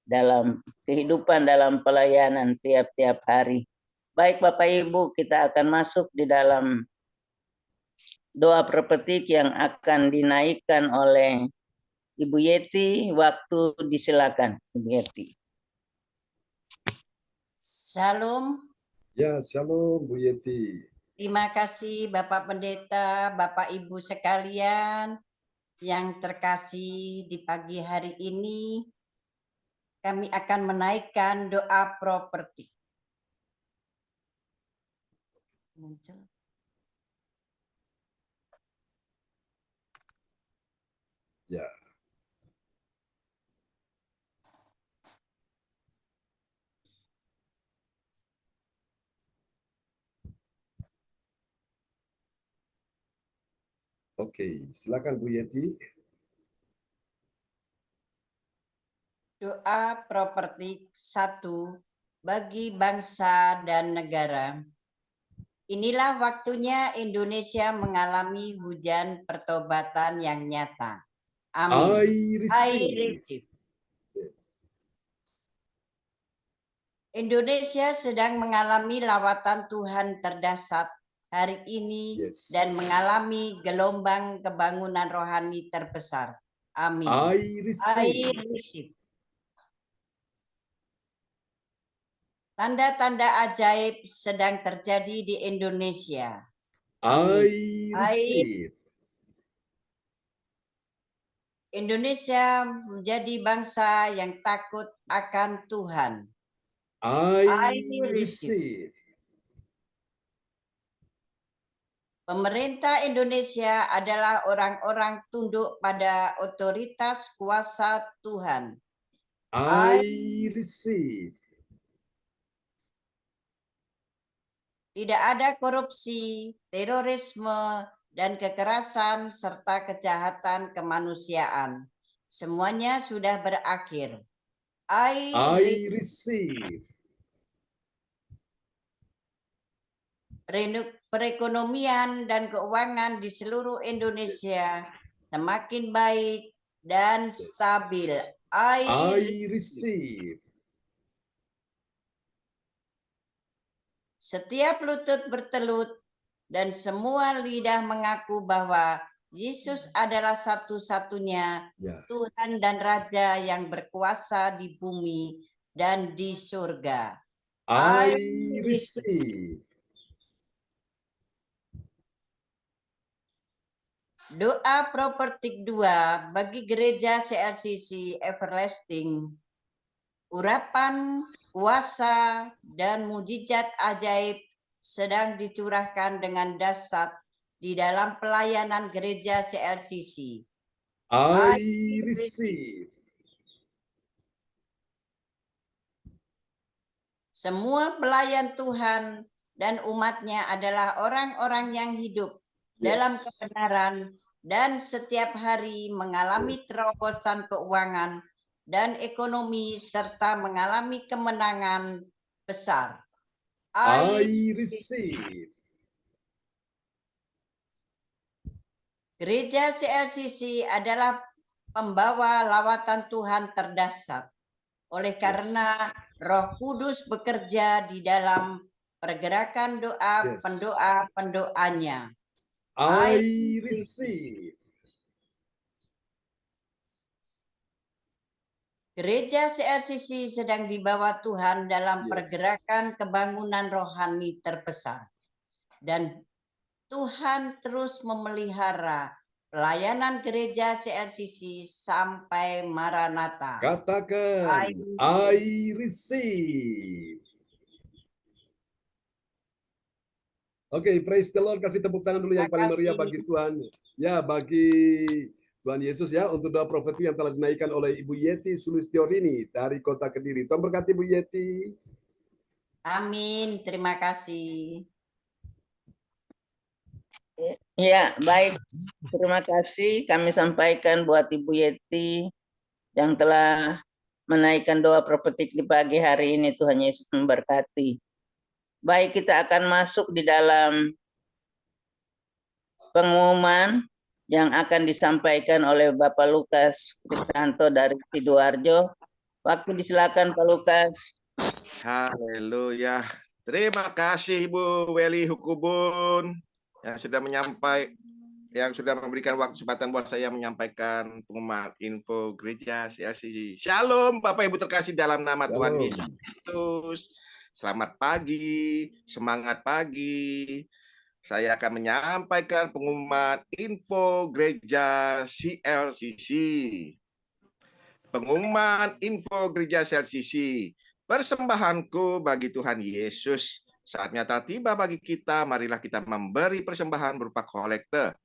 dalam kehidupan, dalam pelayanan tiap-tiap hari. Baik Bapak Ibu, kita akan masuk di dalam doa prophetik yang akan dinaikkan oleh Ibu Yeti. Waktu disilakan, Ibu Yeti. Shalom. Ya, shalom Bu Yeti. Terima kasih Bapak Pendeta, Bapak Ibu sekalian yang terkasih. Di pagi hari ini kami akan menaikkan doa prophetik. Muncul. Ya. Oke, silakan Bu Yeti. Doa prophetik 1 bagi bangsa dan negara. Inilah waktunya Indonesia mengalami hujan pertobatan yang nyata. Amin. I receive. Indonesia sedang mengalami lawatan Tuhan terdahsyat hari ini dan mengalami gelombang kebangunan rohani terbesar. Amin. I receive. Tanda-tanda ajaib sedang terjadi di Indonesia. I receive. Indonesia menjadi bangsa yang takut akan Tuhan. I receive. Pemerintah Indonesia adalah orang-orang tunduk pada otoritas kuasa Tuhan. I receive. Tidak ada korupsi, terorisme, dan kekerasan serta kejahatan kemanusiaan. Semuanya sudah berakhir. I receive. Perekonomian dan keuangan di seluruh Indonesia semakin baik dan stabil. I receive. Setiap lutut bertelut dan semua lidah mengaku bahwa Yesus adalah satu-satunya Tuhan dan Raja yang berkuasa di bumi dan di surga. I receive. Doa prophetik 2 bagi gereja CLCC Everlasting. Urapan, kuasa, dan mujizat ajaib sedang dicurahkan dengan dahsyat di dalam pelayanan gereja CLCC. I receive. Semua pelayan Tuhan dan umatnya adalah orang-orang yang hidup dalam kebenaran dan setiap hari mengalami terobosan keuangan dan ekonomi serta mengalami kemenangan besar. I receive. Gereja CLCC adalah pembawa lawatan Tuhan terdahsyat. Oleh karena Roh Kudus bekerja di dalam pergerakan doa pendoa-pendoanya. I receive. Gereja CLCC sedang dibawa Tuhan dalam pergerakan kebangunan rohani terbesar. dan Tuhan terus memelihara pelayanan gereja CLCC sampai Maranatha. Katakan, I receive. Oke, praise the Lord. Kasih tepuk tangan dulu yang paling meriah bagi Tuhan. Ya, bagi Tuhan Yesus ya, untuk doa profeti yang telah dinaikkan oleh Ibu Yeti Sulistiorini dari Kota Kediri. Tuhan berkati Ibu Yeti. Amin, terima kasih. Ya, baik. Terima kasih kami sampaikan buat Ibu Yeti yang telah menaikkan doa profetik di pagi hari ini. Tuhan Yesus memberkati. Baik, kita akan masuk di dalam pengumuman yang akan disampaikan oleh Bapak Lukas Krisnanto dari Sidoarjo. Waktu disilakan Pak Lukas. Haleluya. Terima kasih Ibu Weli Hukubun yang sudah memberikan waktu kesempatan buat saya menyampaikan pengumuman info gereja CLCC. Shalom Bapak Ibu terkasih dalam nama Tuhan Yesus. Selamat pagi, semangat pagi. Saya akan menyampaikan pengumuman info gereja CLCC. Pengumuman info gereja CLCC. Persembahanku bagi Tuhan Yesus. Saatnya telah tiba bagi kita, marilah kita memberi persembahan berupa kolekte,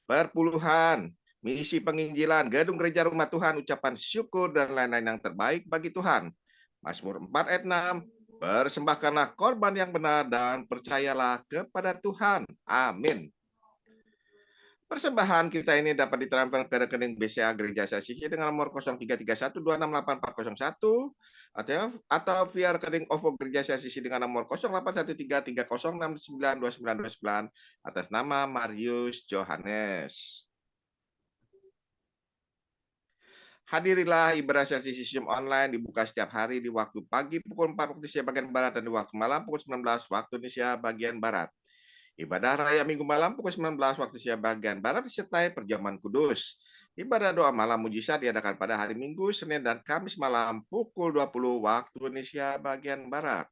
perpuluhan, misi penginjilan, gedung gereja rumah Tuhan, ucapan syukur, dan lain-lain yang terbaik bagi Tuhan. Mazmur 4 ayat 6, persembahkanlah korban yang benar dan percayalah kepada Tuhan. Amin. Persembahan kita ini dapat ditransfer ke rekening BCA Gereja CLCC dengan nomor 0331268401 atau via rekening OVO Gereja CLCC dengan nomor 081330692929 atas nama Marius Johannes. Hadirilah ibadah CLCC Zoom online dibuka setiap hari di waktu pagi pukul 4 waktu Indonesia bagian Barat dan di waktu malam pukul 19 waktu Indonesia bagian Barat. Ibadah Raya Minggu malam pukul 19 waktu Indonesia bagian Barat disertai perjamuan kudus. Ibadah doa malam mujizat diadakan pada hari Minggu, Senin, dan Kamis malam pukul 20 waktu Indonesia bagian Barat.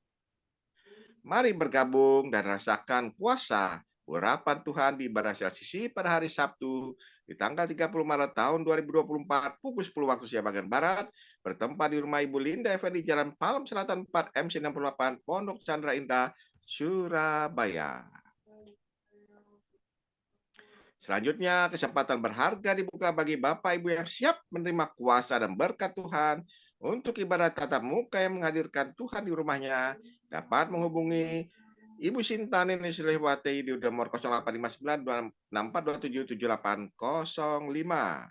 Mari bergabung dan rasakan kuasa urapan Tuhan di ibadah CLCC pada hari Sabtu di tanggal 30 Maret tahun 2024 pukul 10 waktu Indonesia bagian Barat bertempat di rumah Ibu Linda Effendi Jalan Palem Selatan 4 MC 68 Pondok Chandra Indah, Surabaya. Selanjutnya, kesempatan berharga dibuka bagi Bapak Ibu yang siap menerima kuasa dan berkat Tuhan untuk ibadah tatap muka yang menghadirkan Tuhan di rumahnya. Dapat menghubungi Ibu Sinta Nini Silewati di nomor 085924277805.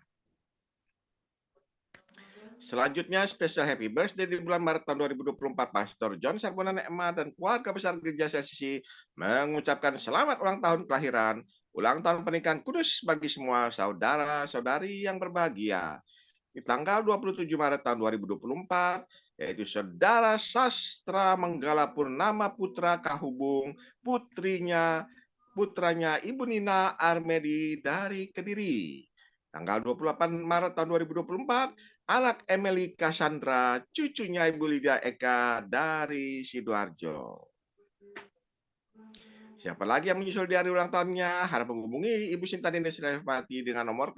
Selanjutnya, spesial happy birthday di bulan Maret tahun 2024, Pastor John Sarbonan Ema dan keluarga besar Gereja CLCC mengucapkan selamat ulang tahun kelahiran, ulang tahun pernikahan kudus bagi semua saudara-saudari yang berbahagia. Di tanggal 27 Maret tahun 2024, yaitu Saudara Sastra Menggala Purnama Putra Kahubung, putranya Ibu Nina Armedi dari Kediri. Tanggal 28 Maret tahun 2024, anak Emily Cassandra, cucunya Ibu Lydia Eka dari Sidoarjo. Siapa lagi yang menyusul di hari ulang tahunnya? Harap menghubungi Ibu Sinta Nini Silewati dengan nomor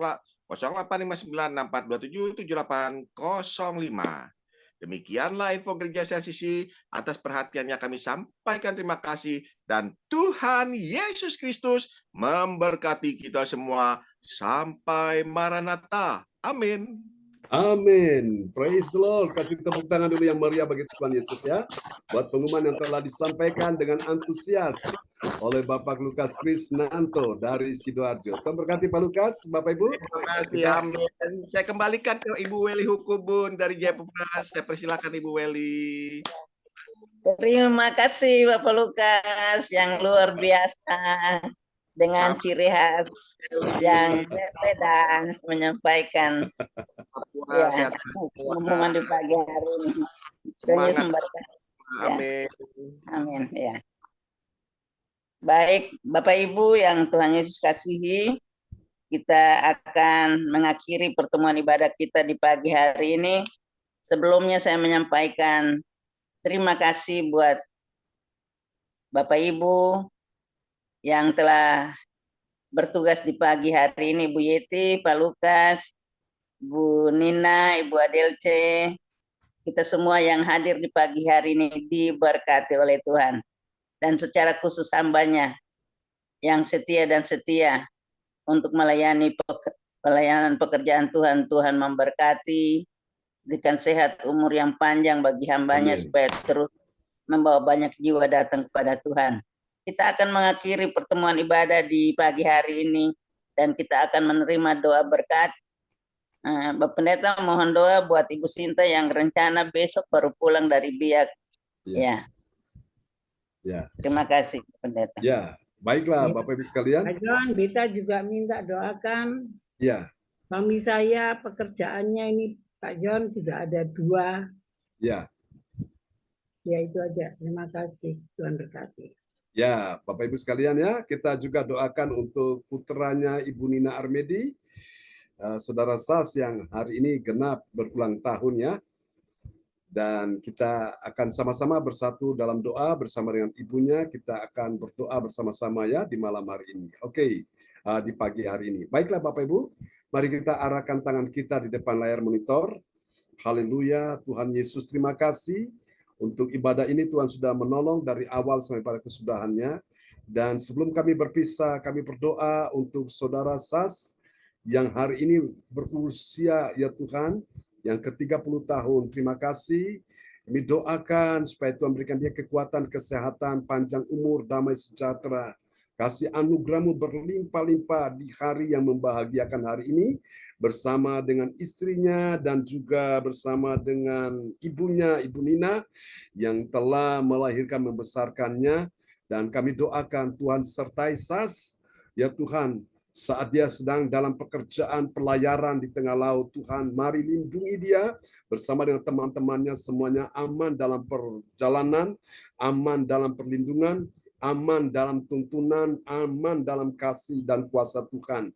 085924277805. Demikianlah info Gereja CLCC. Atas perhatiannya kami sampaikan terima kasih dan Tuhan Yesus Kristus memberkati kita semua sampai Maranatha. Amin. Amin. Praise the Lord. Kasih tepuk tangan dulu yang meriah bagi Tuhan Yesus ya. Buat pengumuman yang telah disampaikan dengan antusias oleh Bapak Lukas Krisnanto dari Sidoarjo. Tuhan berkati Pak Lukas, Bapak Ibu. Terima kasih. Amin. Saya kembalikan ke Ibu Weli Hukubun dari Jayapura. Saya persilakan Ibu Weli. Terima kasih Bapak Lukas yang luar biasa dengan ciri khas yang berbeda menyampaikan ya, pengumuman di pagi hari ini. Semangat. Amin. Amin. Ya. Baik, Bapak Ibu yang Tuhan Yesus kasihi, kita akan mengakhiri pertemuan ibadah kita di pagi hari ini. Sebelumnya saya menyampaikan terima kasih buat Bapak Ibu yang telah bertugas di pagi hari ini, Bu Yeti, Pak Lukas, Bu Nina, Ibu Adelce, kita semua yang hadir di pagi hari ini diberkati oleh Tuhan. Dan secara khusus hambanya yang setia dan setia untuk melayani pelayanan pekerjaan Tuhan. Tuhan memberkati, berikan sehat, umur yang panjang bagi hambanya. Amin. Supaya terus membawa banyak jiwa datang kepada Tuhan. Kita akan mengakhiri pertemuan ibadah di pagi hari ini dan kita akan menerima doa berkat. Bapak Pendeta mohon doa buat Ibu Sinta yang rencana besok baru pulang dari Biak. Ya. Terima kasih, Pendeta. Ya, baiklah Bapak Ibu sekalian. Pak John, Beta juga minta doakan. Ya. Suami saya pekerjaannya ini Pak John sudah ada 2. Ya. Ya itu aja. Terima kasih. Tuhan berkati. Ya, Bapak Ibu sekalian ya, kita juga doakan untuk putranya Ibu Nina Armedi, Saudara Sas yang hari ini genap berulang tahun ya. Dan kita akan sama-sama bersatu dalam doa bersama dengan ibunya. Kita akan berdoa bersama-sama ya di malam hari ini. Oke, di pagi hari ini. Baiklah Bapak Ibu, mari kita arahkan tangan kita di depan layar monitor. Haleluya, Tuhan Yesus terima kasih. Untuk ibadah ini Tuhan sudah menolong dari awal sampai pada kesudahannya. Dan sebelum kami berpisah, kami berdoa untuk Saudara Sas yang hari ini berusia ya Tuhan, yang ke-30 tahun. Terima kasih. Kami doakan supaya Tuhan berikan dia kekuatan, kesehatan, panjang umur, damai sejahtera. Kasih anugerah-Mu berlimpah-limpah di hari yang membahagiakan hari ini, bersama dengan istrinya dan juga bersama dengan ibunya, Ibu Nina, yang telah melahirkan membesarkannya. Dan kami doakan Tuhan sertai Sas, ya Tuhan, saat dia sedang dalam pekerjaan pelayaran di tengah laut. Tuhan, mari lindungi dia bersama dengan teman-temannya, semuanya aman dalam perjalanan, aman dalam perlindungan, aman dalam tuntunan, aman dalam kasih dan kuasa Tuhan.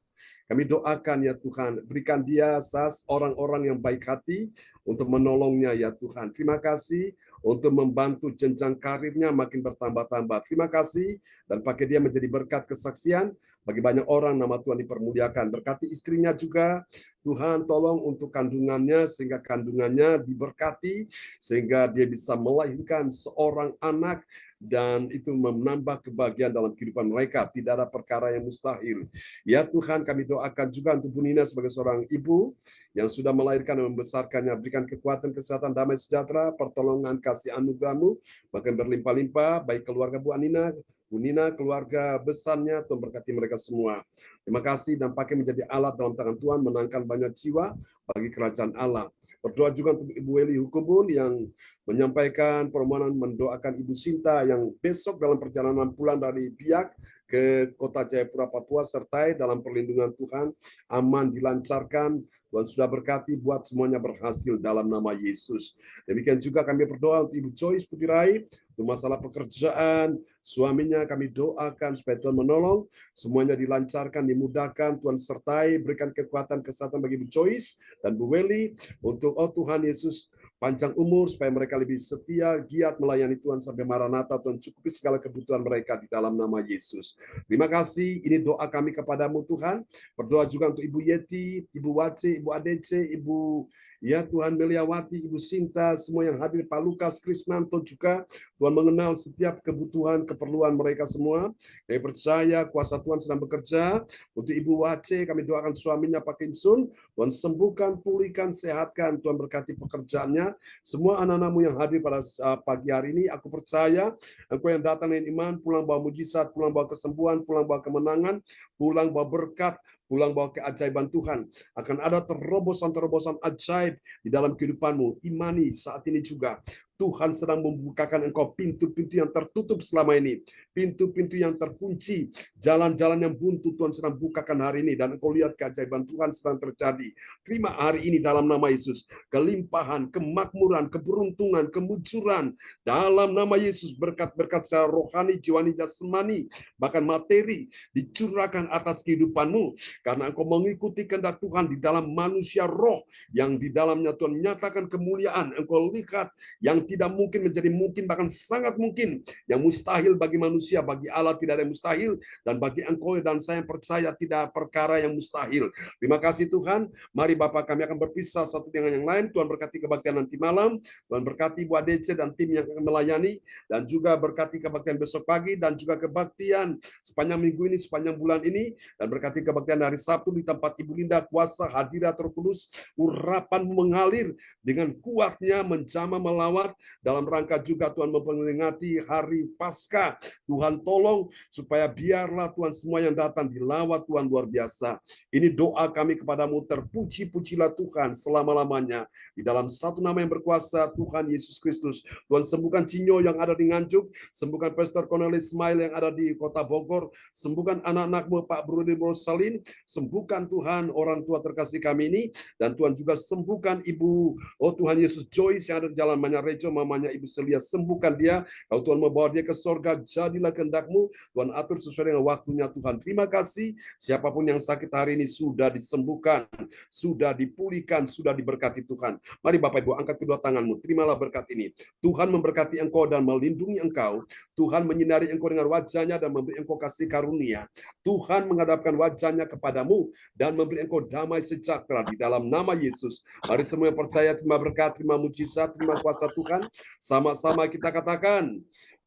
Kami doakan ya Tuhan, berikan dia Sas orang-orang yang baik hati untuk menolongnya ya Tuhan. Terima kasih untuk membantu jenjang karirnya makin bertambah-tambah. Terima kasih dan pakai dia menjadi berkat kesaksian bagi banyak orang, nama Tuhan dipermuliakan. Berkati istrinya juga, Tuhan tolong untuk kandungannya sehingga kandungannya diberkati, sehingga dia bisa melahirkan seorang anak dan itu menambah kebahagiaan dalam kehidupan mereka. Tidak ada perkara yang mustahil. Ya Tuhan, kami doakan juga untuk Bu Nina sebagai seorang ibu yang sudah melahirkan dan membesarkannya. Berikan kekuatan, kesehatan, damai sejahtera, pertolongan, kasih anugerah-Mu, makin berlimpah-limpah, baik keluarga Bu Nina, keluarga besarnya, Tuhan berkati mereka semua. Terima kasih dan pakai menjadi alat dalam tangan Tuhan, menangkan banyak jiwa bagi kerajaan Allah. Berdoa juga untuk Ibu Eli Hukubun yang menyampaikan permohonan mendoakan Ibu Sinta yang besok dalam perjalanan pulang dari Biak ke Kota Jayapura, Papua, sertai dalam perlindungan Tuhan, aman, dilancarkan. Tuhan sudah berkati buat semuanya berhasil dalam nama Yesus. Demikian juga kami berdoa untuk Ibu Joyce Putirai, untuk masalah pekerjaan, suaminya kami doakan supaya Tuhan menolong, semuanya dilancarkan, dimudahkan, Tuhan sertai, berikan kekuatan, kesehatan bagi Ibu Joyce dan Bu Weli, untuk Tuhan Yesus, panjang umur supaya mereka lebih setia, giat melayani Tuhan sampai Maranatha. Tuhan cukupi segala kebutuhan mereka di dalam nama Yesus. Terima kasih, ini doa kami kepadamu Tuhan. Berdoa juga untuk Ibu Yeti, Ibu Wace, Ibu Adece, Ibu ya Tuhan Meliawati, Ibu Sinta, semua yang hadir, Pak Lukas, Krisnanto juga. Tuhan mengenal setiap kebutuhan, keperluan mereka semua. Kami percaya kuasa Tuhan sedang bekerja. Untuk Ibu Wace, kami doakan suaminya Pak Kim Sun, Tuhan sembuhkan, pulihkan, sehatkan, Tuhan berkati pekerjaannya. Semua anak-anakmu yang hadir pada pagi hari ini, aku percaya engkau yang datang dengan iman, pulang bawa mujizat, pulang bawa kesembuhan, pulang bawa kemenangan, pulang bawa berkat, pulang bawa keajaiban Tuhan. Akan ada terobosan-terobosan ajaib di dalam kehidupanmu. Imani saat ini juga. Tuhan sedang membukakan engkau pintu-pintu yang tertutup selama ini. Pintu-pintu yang terkunci. Jalan-jalan yang buntu Tuhan sedang bukakan hari ini. Dan engkau lihat keajaiban Tuhan sedang terjadi. Terima hari ini dalam nama Yesus. Kelimpahan, kemakmuran, keberuntungan, kemujuran. Dalam nama Yesus, berkat-berkat secara rohani, jiwani, jasmani, bahkan materi dicurahkan atas kehidupanmu. Karena engkau mengikuti kehendak Tuhan di dalam manusia roh. Yang di dalamnya Tuhan menyatakan kemuliaan. Engkau lihat yang yang tidak mungkin menjadi mungkin, bahkan sangat mungkin. Yang mustahil bagi manusia, bagi Allah tidak ada yang mustahil, dan bagi Engkau dan saya yang percaya tidak perkara yang mustahil. Terima kasih Tuhan. Mari Bapak, kami akan berpisah satu dengan yang lain. Tuhan berkati kebaktian nanti malam, Tuhan berkati Bu ADC dan tim yang akan melayani, dan juga berkati kebaktian besok pagi, dan juga kebaktian sepanjang minggu ini, sepanjang bulan ini, dan berkati kebaktian hari Sabtu di tempat Ibu Linda. Kuasa hadirat Roh Kudus, urapan mengalir dengan kuatnya, menjamah melawat dalam rangka juga Tuhan memperingati hari Paskah. Tuhan tolong supaya biarlah Tuhan semua yang datang dilawat Tuhan luar biasa. Ini doa kami kepadamu, terpuji-pujilah Tuhan selama-lamanya. Di dalam satu nama yang berkuasa, Tuhan Yesus Kristus. Tuhan sembuhkan Cinyo yang ada di Nganjuk, sembuhkan Pastor Cornelis Ismail yang ada di Kota Bogor, sembuhkan anak-anakmu Pak Brudi Rosalin, sembuhkan Tuhan orang tua terkasih kami ini, dan Tuhan juga sembuhkan Ibu, oh Tuhan Yesus, Joyce yang ada di Jalan Manyarejo, mamanya Ibu Celia, sembuhkan dia. Kalau Tuhan membawa dia ke sorga, jadilah kehendak-Mu, Tuhan atur sesuai dengan waktunya Tuhan. Terima kasih, siapapun yang sakit hari ini sudah disembuhkan, sudah dipulihkan, sudah diberkati Tuhan. Mari Bapak Ibu, angkat kedua tanganmu, terimalah berkat ini. Tuhan memberkati engkau dan melindungi engkau. Tuhan menyinari engkau dengan wajahnya dan memberi engkau kasih karunia. Tuhan menghadapkan wajahnya kepadamu dan memberi engkau damai sejahtera di dalam nama Yesus. Mari semua yang percaya terima berkat, terima mujizat, terima kuasa Tuhan. Sama-sama kita katakan,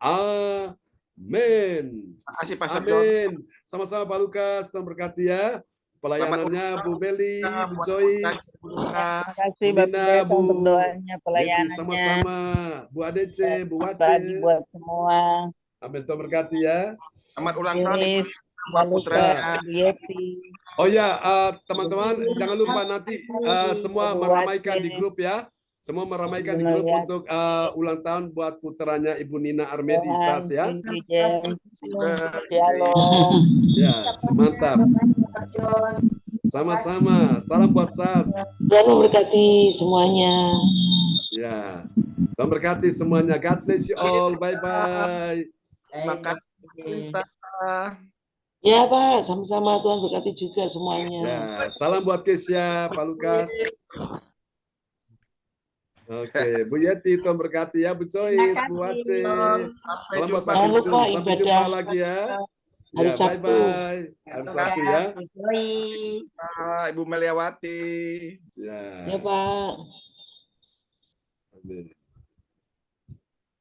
amin. Amin. Sama-sama Pak Lukas, Tuhan berkati ya. Pelayanannya Bu Beli, Bu Joyce, Terima kasih Bu Bapak Lina, Bu berdoanya, pelayanannya. sama-sama, Bu ADC, Bu Wace. Pagi buat semua. Amin, Tuhan berkati ya. Selamat ulang tahun Pak Lukas, Bu Yeti. Oh ya, teman-teman, jangan lupa nanti semua meramaikan di grup ya. Semua meramaikan di grup untuk ulang tahun buat putranya Ibu Nina Armedi Sas ya. Shalom. Ya, mantap. Sama-sama. Salam buat Sas. Tuhan memberkati semuanya. Ya. Tuhan berkati semuanya. God bless you all. Bye-bye. Terima kasih. Ya Pak, sama-sama Tuhan berkati juga semuanya. Ya, salam buat Kesia, Pak Lukas. Oke, Bu Yeti, Tuhan berkati ya, Bu Joyce, Bu Wace. Salam buat Pak Kinsun. Sampai jumpa lagi ya. Hari Ya, Sabtu. bye-bye. Hari Sabtu ya. Ibu Meliawati. Ya. Ya Pak. Amin.